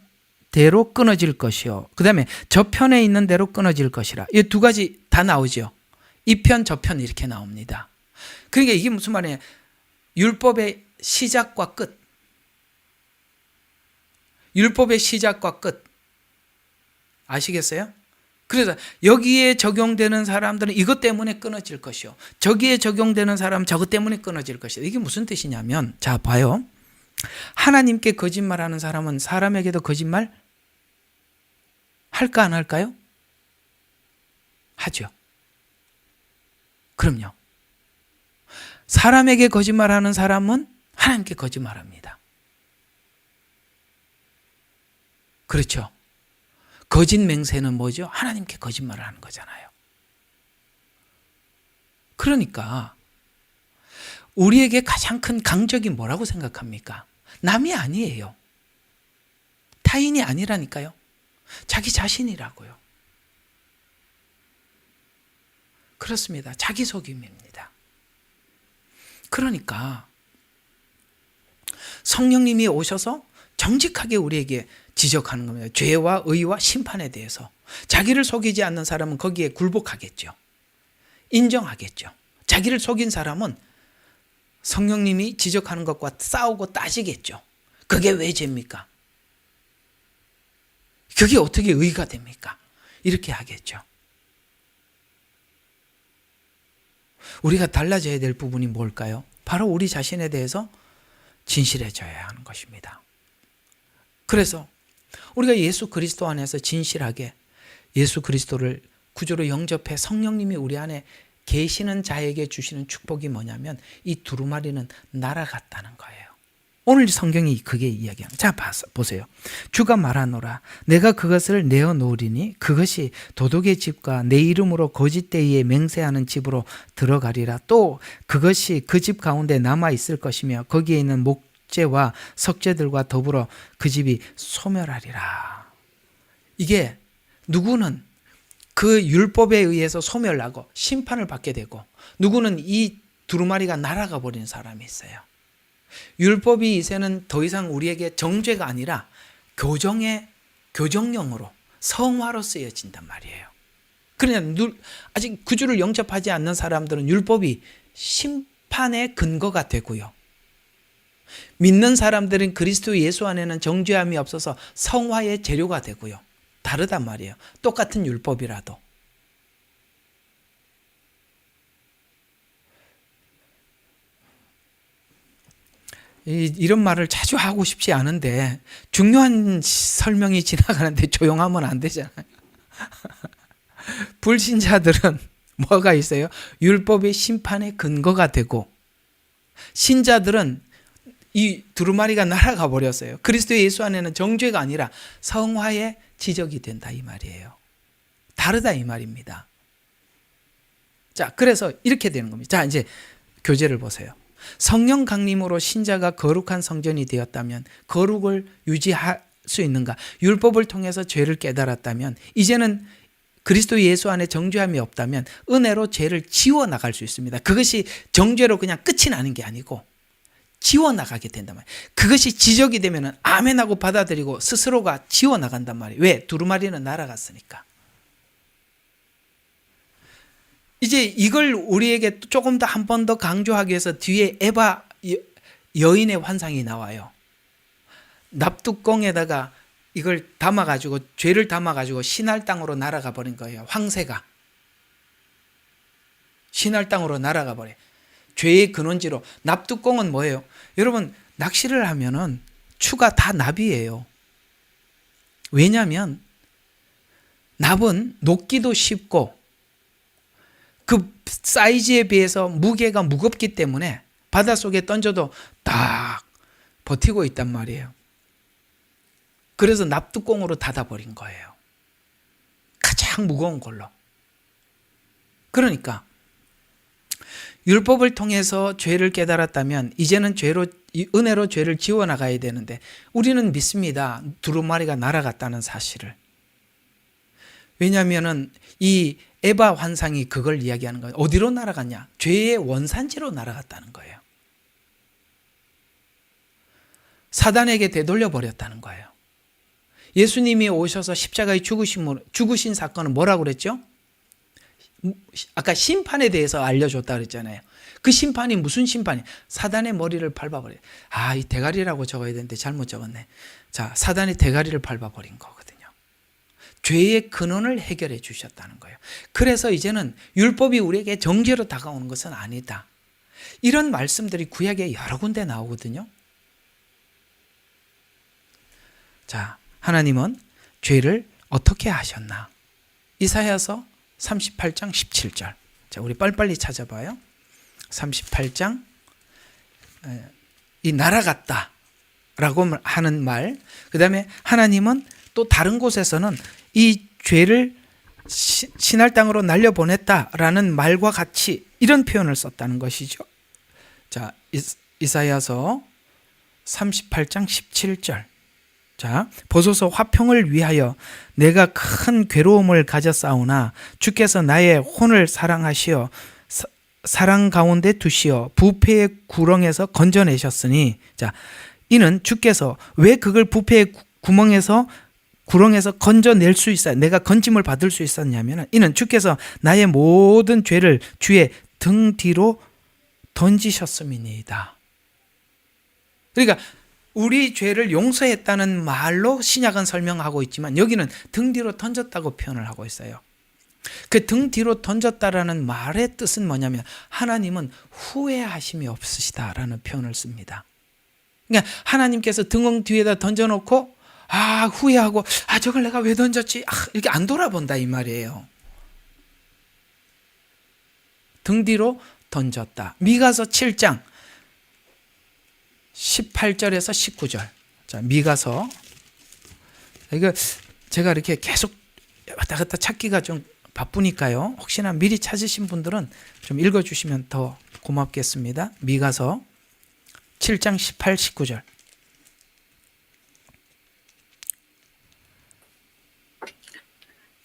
대로 끊어질 것이요. 그 다음에 저 편에 있는 대로 끊어질 것이라. 이 두 가지 다 나오죠. 이 편, 저 편 이렇게 나옵니다. 그러니까 이게 무슨 말이에요? 율법의 시작과 끝. 율법의 시작과 끝. 아시겠어요? 그래서 여기에 적용되는 사람들은 이것 때문에 끊어질 것이요. 저기에 적용되는 사람은 저것 때문에 끊어질 것이다. 이게 무슨 뜻이냐면, 자, 봐요. 하나님께 거짓말하는 사람은 사람에게도 거짓말 할까 안 할까요? 하죠. 그럼요. 사람에게 거짓말하는 사람은 하나님께 거짓말합니다. 그렇죠. 거짓 맹세는 뭐죠? 하나님께 거짓말을 하는 거잖아요. 그러니까 우리에게 가장 큰 강적이 뭐라고 생각합니까? 남이 아니에요. 타인이 아니라니까요. 자기 자신이라고요. 그렇습니다. 자기 속임입니다. 그러니까 성령님이 오셔서 정직하게 우리에게 지적하는 겁니다. 죄와 의와 심판에 대해서. 자기를 속이지 않는 사람은 거기에 굴복하겠죠. 인정하겠죠. 자기를 속인 사람은 성령님이 지적하는 것과 싸우고 따지겠죠. 그게 왜 죄입니까? 그게 어떻게 의가 됩니까? 이렇게 하겠죠. 우리가 달라져야 될 부분이 뭘까요? 바로 우리 자신에 대해서 진실해져야 하는 것입니다. 그래서 우리가 예수 그리스도 안에서 진실하게 예수 그리스도를 구주로 영접해 성령님이 우리 안에 계시는 자에게 주시는 축복이 뭐냐면 이 두루마리는 날아갔다는 거예요. 오늘 성경이 그게 이야기합니다. 자, 보세요. 주가 말하노라. 내가 그것을 내어놓으리니 그것이 도둑의 집과 내 이름으로 거짓되이에 맹세하는 집으로 들어가리라. 또 그것이 그 집 가운데 남아있을 것이며 거기에 있는 목재와 석재들과 더불어 그 집이 소멸하리라. 이게 누구는 그 율법에 의해서 소멸하고 심판을 받게 되고 누구는 이 두루마리가 날아가 버리는 사람이 있어요. 율법이 이제는 더 이상 우리에게 정죄가 아니라 교정용으로 성화로 쓰여진단 말이에요. 그러냐 아직 구주를 영접하지 않는 사람들은 율법이 심판의 근거가 되고요. 믿는 사람들은 그리스도 예수 안에는 정죄함이 없어서 성화의 재료가 되고요. 다르단 말이에요. 똑같은 율법이라도. 이런 말을 자주 하고 싶지 않은데 중요한 설명이 지나가는데 조용하면 안 되잖아요. 불신자들은 뭐가 있어요? 율법의 심판의 근거가 되고 신자들은 이 두루마리가 날아가 버렸어요. 그리스도 예수 안에는 정죄가 아니라 성화의 지적이 된다 이 말이에요. 다르다 이 말입니다. 자, 그래서 이렇게 되는 겁니다. 자, 이제 교제를 보세요. 성령 강림으로 신자가 거룩한 성전이 되었다면 거룩을 유지할 수 있는가? 율법을 통해서 죄를 깨달았다면 이제는 그리스도 예수 안에 정죄함이 없다면 은혜로 죄를 지워나갈 수 있습니다. 그것이 정죄로 그냥 끝이 나는 게 아니고 지워나가게 된단 말이에요. 그것이 지적이 되면 아멘하고 받아들이고 스스로가 지워나간단 말이에요. 왜? 두루마리는 날아갔으니까. 이제 이걸 우리에게 조금 더 한 번 더 강조하기 위해서 뒤에 에바 여인의 환상이 나와요. 납뚜껑에다가 이걸 담아가지고 죄를 담아가지고 신할 땅으로 날아가 버린 거예요. 황새가 신할 땅으로 날아가 버려. 죄의 근원지로. 납뚜껑은 뭐예요? 여러분 낚시를 하면은 추가 다 납이에요. 왜냐하면 납은 놓기도 쉽고 그 사이즈에 비해서 무게가 무겁기 때문에 바닷속에 던져도 딱 버티고 있단 말이에요. 그래서 납뚜껑으로 닫아버린 거예요. 가장 무거운 걸로. 그러니까 율법을 통해서 죄를 깨달았다면 이제는 은혜로 죄를 지워나가야 되는데 우리는 믿습니다. 두루마리가 날아갔다는 사실을. 왜냐하면 이 에바 환상이 그걸 이야기하는 거예요. 어디로 날아갔냐? 죄의 원산지로 날아갔다는 거예요. 사단에게 되돌려 버렸다는 거예요. 예수님이 오셔서 십자가에 죽으신 사건은 뭐라고 그랬죠? 아까 심판에 대해서 알려줬다 그랬잖아요. 그 심판이 무슨 심판이? 사단의 머리를 밟아버려요. 이 대가리라고 적어야 되는데 잘못 적었네. 자, 사단의 대가리를 밟아버린 거거든요. 죄의 근원을 해결해 주셨다는 거예요. 그래서 이제는 율법이 우리에게 정죄로 다가오는 것은 아니다. 이런 말씀들이 구약에 여러 군데 나오거든요. 자, 하나님은 죄를 어떻게 하셨나? 이사야서 38장 17절. 자, 우리 빨리빨리 찾아봐요. 38장 이 날아갔다 라고 하는 말. 그 다음에 하나님은 또 다른 곳에서는 이 죄를 신할 땅으로 날려보냈다라는 말과 같이 이런 표현을 썼다는 것이죠. 자, 이사야서 38장 17절. 자, 보소서 화평을 위하여 내가 큰 괴로움을 가졌사오나 주께서 나의 혼을 사랑하시어 사랑 가운데 두시어 부패의 구렁에서 건져내셨으니, 자, 이는 주께서 왜 그걸 부패의 구렁에서 건져낼 수 있어요? 내가 건짐을 받을 수 있었냐면, 이는 주께서 나의 모든 죄를 주의 등 뒤로 던지셨음이니이다. 그러니까 우리 죄를 용서했다는 말로 신약은 설명하고 있지만 여기는 등 뒤로 던졌다고 표현을 하고 있어요. 그 등 뒤로 던졌다라는 말의 뜻은 뭐냐면 하나님은 후회하심이 없으시다라는 표현을 씁니다. 그러니까 하나님께서 등 뒤에다 던져놓고 후회하고 저걸 내가 왜 던졌지? 이렇게 안 돌아본다 이 말이에요. 등 뒤로 던졌다. 미가서 7장 18절에서 19절. 자, 미가서. 이거 제가 이렇게 계속 왔다 갔다 찾기가 좀 바쁘니까요. 혹시나 미리 찾으신 분들은 좀 읽어주시면 더 고맙겠습니다. 미가서 7장 18, 19절.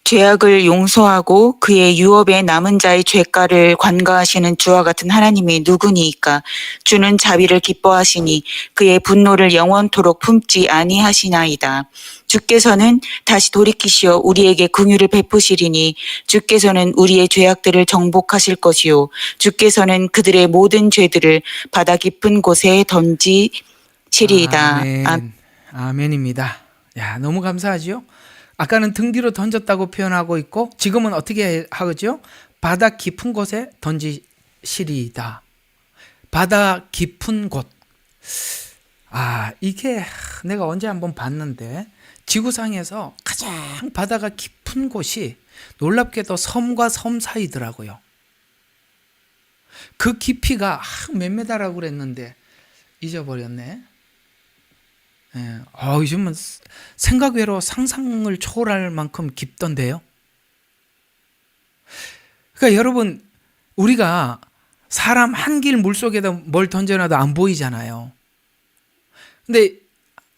죄악을 용서하고 그의 유업에 남은 자의 죄가를 관가하시는 주와 같은 하나님이 누구니이까? 주는 자비를 기뻐하시니 그의 분노를 영원토록 품지 아니하시나이다. 주께서는 다시 돌이키시어 우리에게 긍휼을 베푸시리니 주께서는 우리의 죄악들을 정복하실 것이요 주께서는 그들의 모든 죄들을 바다 깊은 곳에 던지시리이다. 아멘. 아멘입니다. 야, 너무 감사하죠? 아까는 등 뒤로 던졌다고 표현하고 있고 지금은 어떻게 하죠? 바다 깊은 곳에 던지시리이다. 바다 깊은 곳. 이게 내가 언제 한번 봤는데 지구상에서 가장 바다가 깊은 곳이 놀랍게도 섬과 섬 사이더라고요. 그 깊이가 몇 메다라고 그랬는데 잊어버렸네. 요즘은 생각 외로 상상을 초월할 만큼 깊던데요. 그러니까 여러분, 우리가 사람 한 길 물속에다 뭘 던져놔도 안 보이잖아요. 근데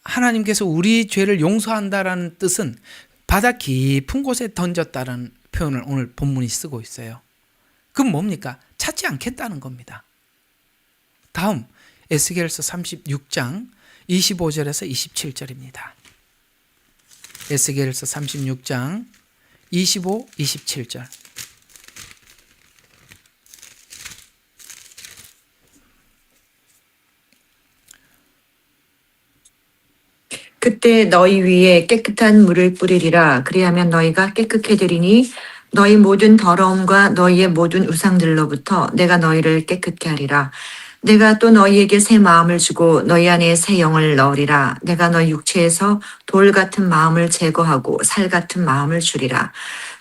하나님께서 우리 죄를 용서한다라는 뜻은 바다 깊은 곳에 던졌다는 표현을 오늘 본문이 쓰고 있어요. 그건 뭡니까? 찾지 않겠다는 겁니다. 다음 에스겔서 36장 25절에서 27절입니다. 에스겔서 36장 25, 27절. 그때 너희 위에 깨끗한 물을 뿌리리라. 그리하면 너희가 깨끗해지리니 너희 모든 더러움과 너희의 모든 우상들로부터 내가 너희를 깨끗게 하리라. 내가 또 너희에게 새 마음을 주고 너희 안에 새 영을 넣으리라. 내가 너희 육체에서 돌 같은 마음을 제거하고 살 같은 마음을 주리라.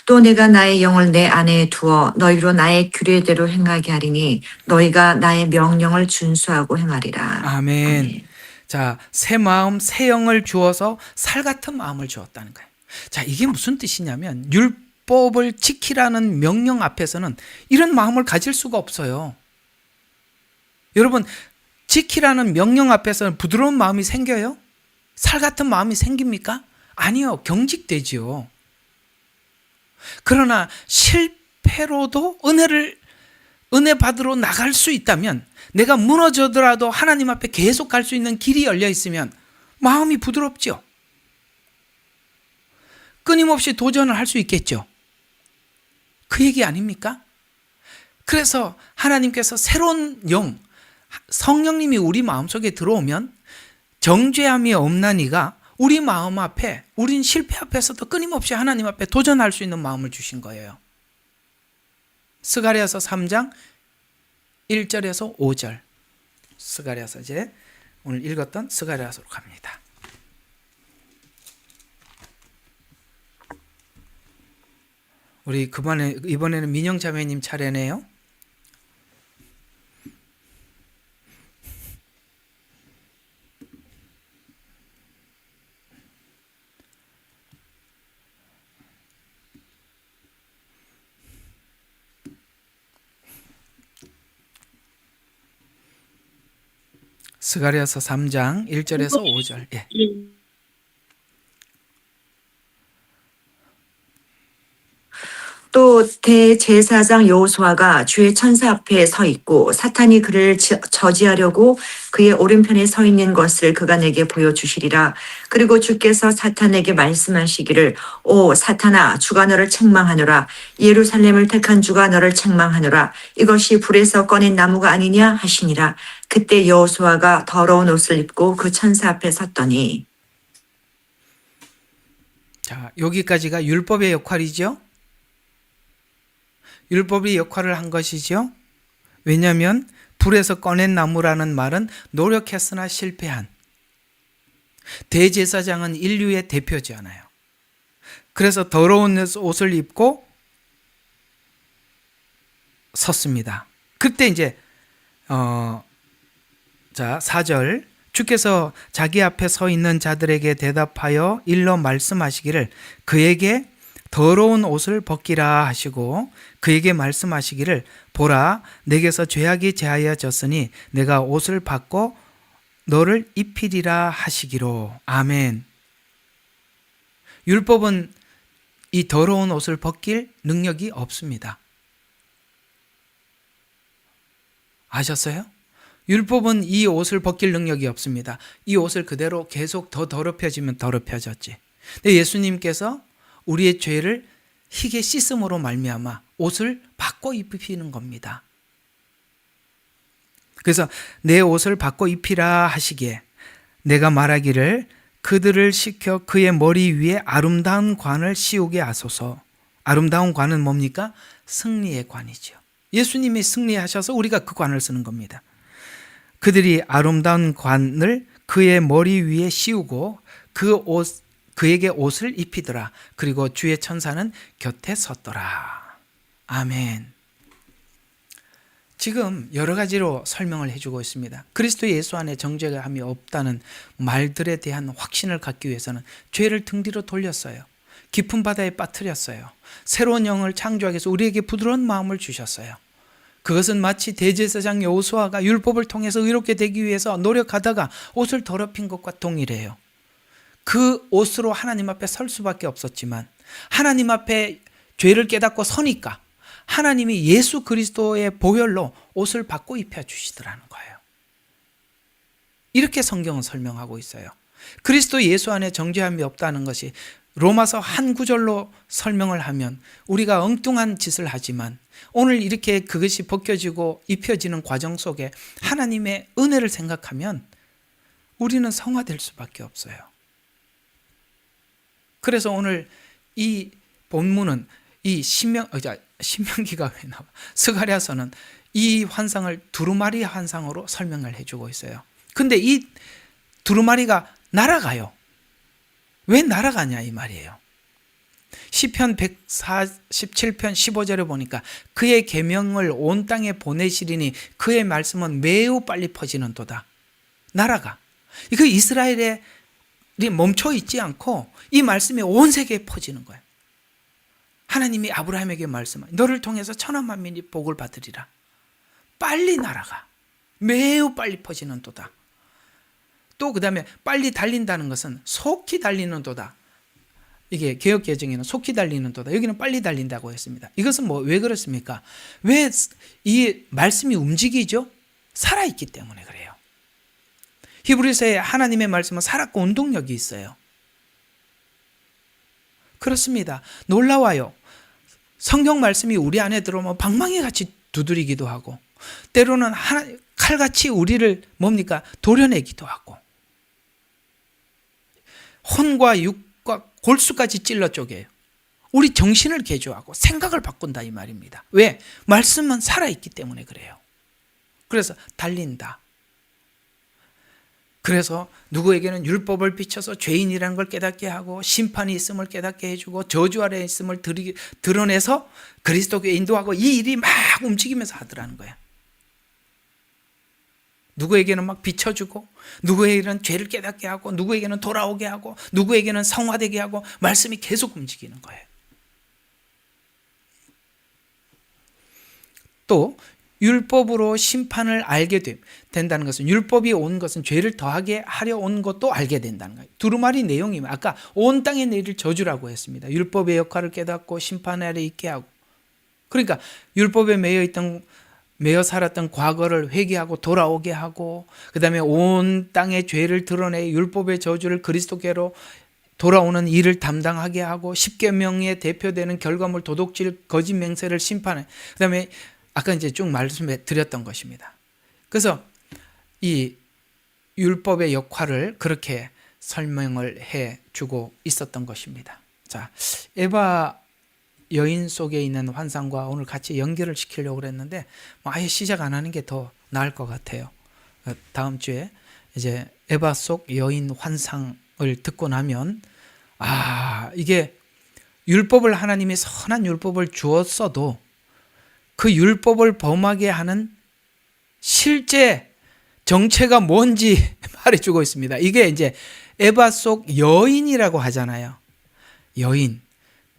또 내가 나의 영을 내 안에 두어 너희로 나의 규례대로 행하게 하리니 너희가 나의 명령을 준수하고 행하리라. 아멘. 아멘. 자, 새 마음, 새 영을 주어서 살 같은 마음을 주었다는 거예요. 자, 이게 무슨 뜻이냐면 율법을 지키라는 명령 앞에서는 이런 마음을 가질 수가 없어요. 여러분, 지키라는 명령 앞에서 부드러운 마음이 생겨요? 살 같은 마음이 생깁니까? 아니요. 경직되지요. 그러나 실패로도 은혜 받으러 나갈 수 있다면, 내가 무너져더라도 하나님 앞에 계속 갈 수 있는 길이 열려 있으면 마음이 부드럽죠. 끊임없이 도전을 할 수 있겠죠. 그 얘기 아닙니까? 그래서 하나님께서 새로운 성령님이 우리 마음속에 들어오면 정죄함이 없나니가 우리 마음 앞에, 우린 실패 앞에서도 끊임없이 하나님 앞에 도전할 수 있는 마음을 주신 거예요. 스가랴서 3장 1절에서 5절. 스가랴서 이제 오늘 읽었던 스가랴서로 갑니다. 우리 이번에는 민영 자매님 차례네요. 스가랴서 3장 1절에서 5절. 예. 또 대제사장 여호수아가 주의 천사 앞에 서 있고 사탄이 그를 저지하려고 그의 오른편에 서 있는 것을 그가 내게 보여주시리라. 그리고 주께서 사탄에게 말씀하시기를 오 사탄아 주가 너를 책망하노라. 예루살렘을 택한 주가 너를 책망하노라. 이것이 불에서 꺼낸 나무가 아니냐 하시니라. 그때 여호수아가 더러운 옷을 입고 그 천사 앞에 섰더니. 자, 여기까지가 율법의 역할이죠. 율법이 역할을 한 것이죠. 왜냐하면 불에서 꺼낸 나무라는 말은 노력했으나 실패한, 대제사장은 인류의 대표잖아요. 그래서 더러운 옷을 입고 섰습니다. 그때 이제 4절, 주께서 자기 앞에 서 있는 자들에게 대답하여 일러 말씀하시기를 그에게 더러운 옷을 벗기라 하시고 그에게 말씀하시기를 보라 내게서 죄악이 제하여졌으니 내가 옷을 받고 너를 입히리라 하시기로. 아멘. 율법은 이 더러운 옷을 벗길 능력이 없습니다. 아셨어요? 율법은 이 옷을 벗길 능력이 없습니다. 이 옷을 그대로 계속 더 더럽혀지면 더럽혀졌지. 근데 예수님께서 우리의 죄를 희게 씻음으로 말미암아 옷을 바꿔 입히는 겁니다. 그래서 내 옷을 바꿔 입히라 하시기에 내가 말하기를 그들을 시켜 그의 머리 위에 아름다운 관을 씌우게 하소서. 아름다운 관은 뭡니까? 승리의 관이죠. 예수님이 승리하셔서 우리가 그 관을 쓰는 겁니다. 그들이 아름다운 관을 그의 머리 위에 씌우고 그에게 옷을 입히더라. 그리고 주의 천사는 곁에 섰더라. 아멘. 지금 여러 가지로 설명을 해주고 있습니다. 그리스도 예수 안에 정죄감이 없다는 말들에 대한 확신을 갖기 위해서는 죄를 등 뒤로 돌렸어요. 깊은 바다에 빠뜨렸어요. 새로운 영을 창조하기 위해서 우리에게 부드러운 마음을 주셨어요. 그것은 마치 대제사장 여호수아가 율법을 통해서 의롭게 되기 위해서 노력하다가 옷을 더럽힌 것과 동일해요. 그 옷으로 하나님 앞에 설 수밖에 없었지만 하나님 앞에 죄를 깨닫고 서니까 하나님이 예수 그리스도의 보혈로 옷을 받고 입혀주시더라는 거예요. 이렇게 성경은 설명하고 있어요. 그리스도 예수 안에 정죄함이 없다는 것이 로마서 한 구절로 설명을 하면 우리가 엉뚱한 짓을 하지만 오늘 이렇게 그것이 벗겨지고 입혀지는 과정 속에 하나님의 은혜를 생각하면 우리는 성화될 수밖에 없어요. 그래서 오늘 이 본문은 이 신명기가 왜 나와? 스가랴서는 이 환상을 두루마리 환상으로 설명을 해주고 있어요. 근데 이 두루마리가 날아가요. 왜 날아가냐 이 말이에요. 시편 147편 15절에 보니까 그의 계명을 온 땅에 보내시리니 그의 말씀은 매우 빨리 퍼지는 도다. 날아가. 이거 이스라엘에 멈춰 있지 않고 이 말씀이 온 세계에 퍼지는 거예요. 하나님이 아브라함에게 말씀한 너를 통해서 천하 만민이 복을 받으리라. 빨리 날아가. 매우 빨리 퍼지는도다. 또 그 다음에 빨리 달린다는 것은 속히 달리는도다. 이게 개역개정에는 속히 달리는도다. 여기는 빨리 달린다고 했습니다. 이것은 왜 그렇습니까? 왜 이 말씀이 움직이죠? 살아있기 때문에 그래요. 히브리서에 하나님의 말씀은 살았고 운동력이 있어요. 그렇습니다. 놀라워요. 성경 말씀이 우리 안에 들어오면 방망이 같이 두드리기도 하고, 때로는 칼같이 우리를 도려내기도 하고, 혼과 육과 골수까지 찔러 쪼개요. 우리 정신을 개조하고 생각을 바꾼다 이 말입니다. 왜? 말씀은 살아있기 때문에 그래요. 그래서 달린다. 그래서 누구에게는 율법을 비춰서 죄인이라는 걸 깨닫게 하고, 심판이 있음을 깨닫게 해주고, 저주 아래에 있음을 드러내서 그리스도께 인도하고, 이 일이 막 움직이면서 하더라는 거예요. 누구에게는 막 비춰주고, 누구에게는 죄를 깨닫게 하고, 누구에게는 돌아오게 하고, 누구에게는 성화되게 하고, 말씀이 계속 움직이는 거예요. 또 율법으로 심판을 알게 된다는 것은, 율법이 온 것은 죄를 더하게 하려 온 것도 알게 된다는 거예요. 두루마리 내용이 아까 온 땅에 내릴 저주라고 했습니다. 율법의 역할을 깨닫고 심판 아래 있게 하고, 그러니까 율법에 매여 살았던 과거를 회개하고 돌아오게 하고, 그 다음에 온 땅의 죄를 드러내 율법의 저주를 그리스도께로 돌아오는 일을 담당하게 하고, 십계명에 대표되는 결과물, 도둑질, 거짓 맹세를 심판해. 그 다음에 아까 이제 쭉 말씀해 드렸던 것입니다. 그래서 이 율법의 역할을 그렇게 설명을 해 주고 있었던 것입니다. 자, 에바 여인 속에 있는 환상과 오늘 같이 연결을 시키려고 그랬는데 아예 시작 안 하는 게 더 나을 것 같아요. 다음 주에 이제 에바 속 여인 환상을 듣고 나면 이게 율법을, 하나님이 선한 율법을 주었어도 그 율법을 범하게 하는 실제 정체가 뭔지 말해주고 있습니다. 이게 이제 에바 속 여인이라고 하잖아요. 여인,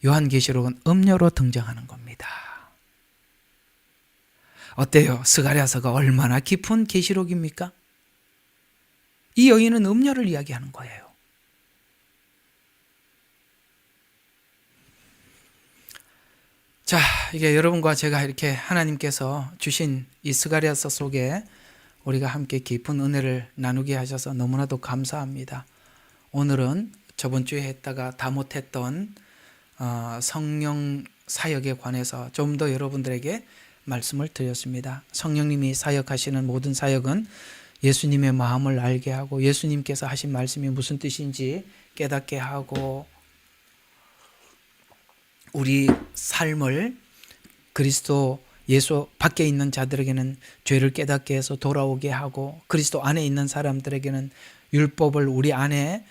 요한계시록은 음녀로 등장하는 겁니다. 어때요? 스가랴서가 얼마나 깊은 계시록입니까? 이 여인은 음녀를 이야기하는 거예요. 자, 이게 여러분과 제가 이렇게 하나님께서 주신 이 스가랴서 속에 우리가 함께 깊은 은혜를 나누게 하셔서 너무나도 감사합니다. 오늘은 저번 주에 했다가 다 못했던 성령 사역에 관해서 좀 더 여러분들에게 말씀을 드렸습니다. 성령님이 사역하시는 모든 사역은 예수님의 마음을 알게 하고, 예수님께서 하신 말씀이 무슨 뜻인지 깨닫게 하고, 우리 삶을 그리스도 예수 밖에 있는 자들에게는 죄를 깨닫게 해서 돌아오게 하고, 그리스도 안에 있는 사람들에게는 율법을 우리 안에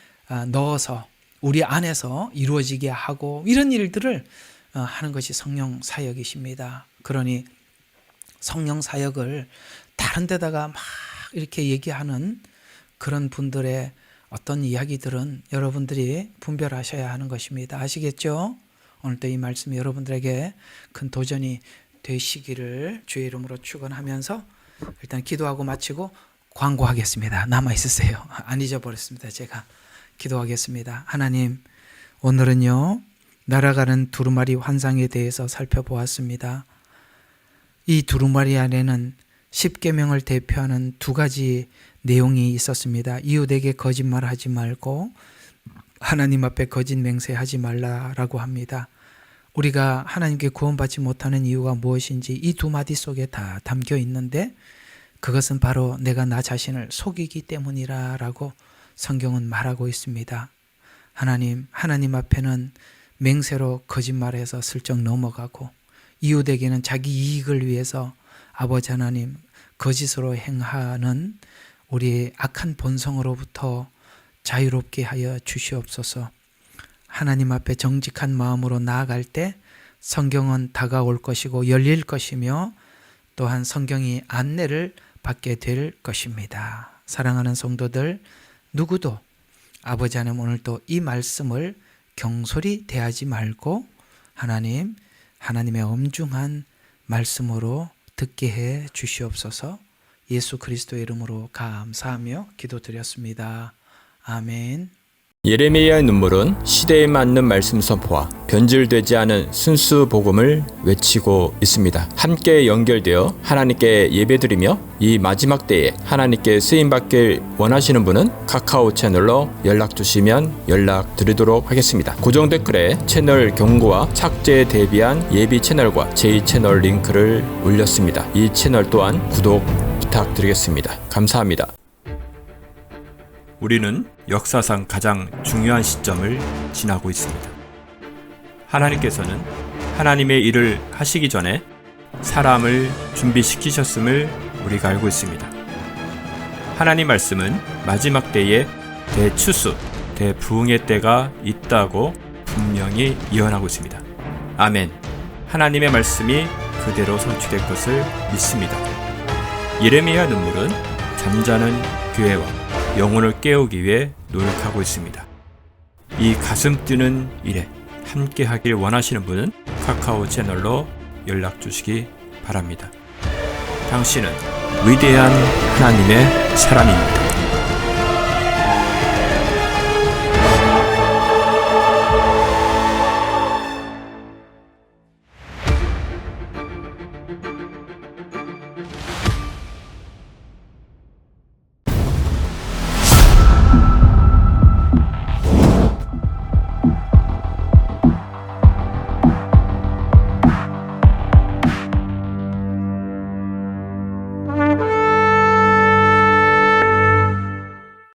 넣어서 우리 안에서 이루어지게 하고, 이런 일들을 하는 것이 성령 사역이십니다. 그러니 성령 사역을 다른 데다가 막 이렇게 얘기하는 그런 분들의 어떤 이야기들은 여러분들이 분별하셔야 하는 것입니다. 아시겠죠? 오늘도 이 말씀이 여러분들에게 큰 도전이 되시기를 주의 이름으로 축원하면서 일단 기도하고 마치고 광고하겠습니다. 남아있으세요. 안 잊어버렸습니다. 제가 기도하겠습니다. 하나님, 오늘은요 날아가는 두루마리 환상에 대해서 살펴보았습니다. 이 두루마리 안에는 십계명을 대표하는 두 가지 내용이 있었습니다. 이웃에게 거짓말하지 말고 하나님 앞에 거짓 맹세하지 말라라고 합니다. 우리가 하나님께 구원받지 못하는 이유가 무엇인지 이 두 마디 속에 다 담겨 있는데, 그것은 바로 내가 나 자신을 속이기 때문이라고 성경은 말하고 있습니다. 하나님 앞에는 맹세로 거짓말해서 슬쩍 넘어가고, 이웃에게는 자기 이익을 위해서 아버지 하나님 거짓으로 행하는 우리의 악한 본성으로부터 자유롭게 하여 주시옵소서. 하나님 앞에 정직한 마음으로 나아갈 때 성경은 다가올 것이고 열릴 것이며, 또한 성경이 안내를 받게 될 것입니다. 사랑하는 성도들, 누구도 아버지 하나님 오늘도 이 말씀을 경솔히 대하지 말고 하나님의 엄중한 말씀으로 듣게 해 주시옵소서. 예수 그리스도의 이름으로 감사하며 기도드렸습니다. 아멘. 예레미야의 눈물은 시대에 맞는 말씀 선포와 변질되지 않은 순수 복음을 외치고 있습니다. 함께 연결되어 하나님께 예배드리며 이 마지막 때에 하나님께 쓰임받길 원하시는 분은 카카오 채널로 연락 주시면 연락드리도록 하겠습니다. 고정 댓글에 채널 경고와 착제에 대비한 예비 채널과 제2채널 링크를 올렸습니다. 이 채널 또한 구독 부탁드리겠습니다. 감사합니다. 우리는 역사상 가장 중요한 시점을 지나고 있습니다. 하나님께서는 하나님의 일을 하시기 전에 사람을 준비시키셨음을 우리가 알고 있습니다. 하나님 말씀은 마지막 때에 대추수, 대부흥의 때가 있다고 분명히 예언하고 있습니다. 아멘. 하나님의 말씀이 그대로 성취될 것을 믿습니다. 예레미야 눈물은 잠자는 교회와 영혼을 깨우기 위해 노력하고 있습니다. 이 가슴 뛰는 일에 함께 하길 원하시는 분은 카카오 채널로 연락 주시기 바랍니다. 당신은 위대한 하나님의 사람입니다.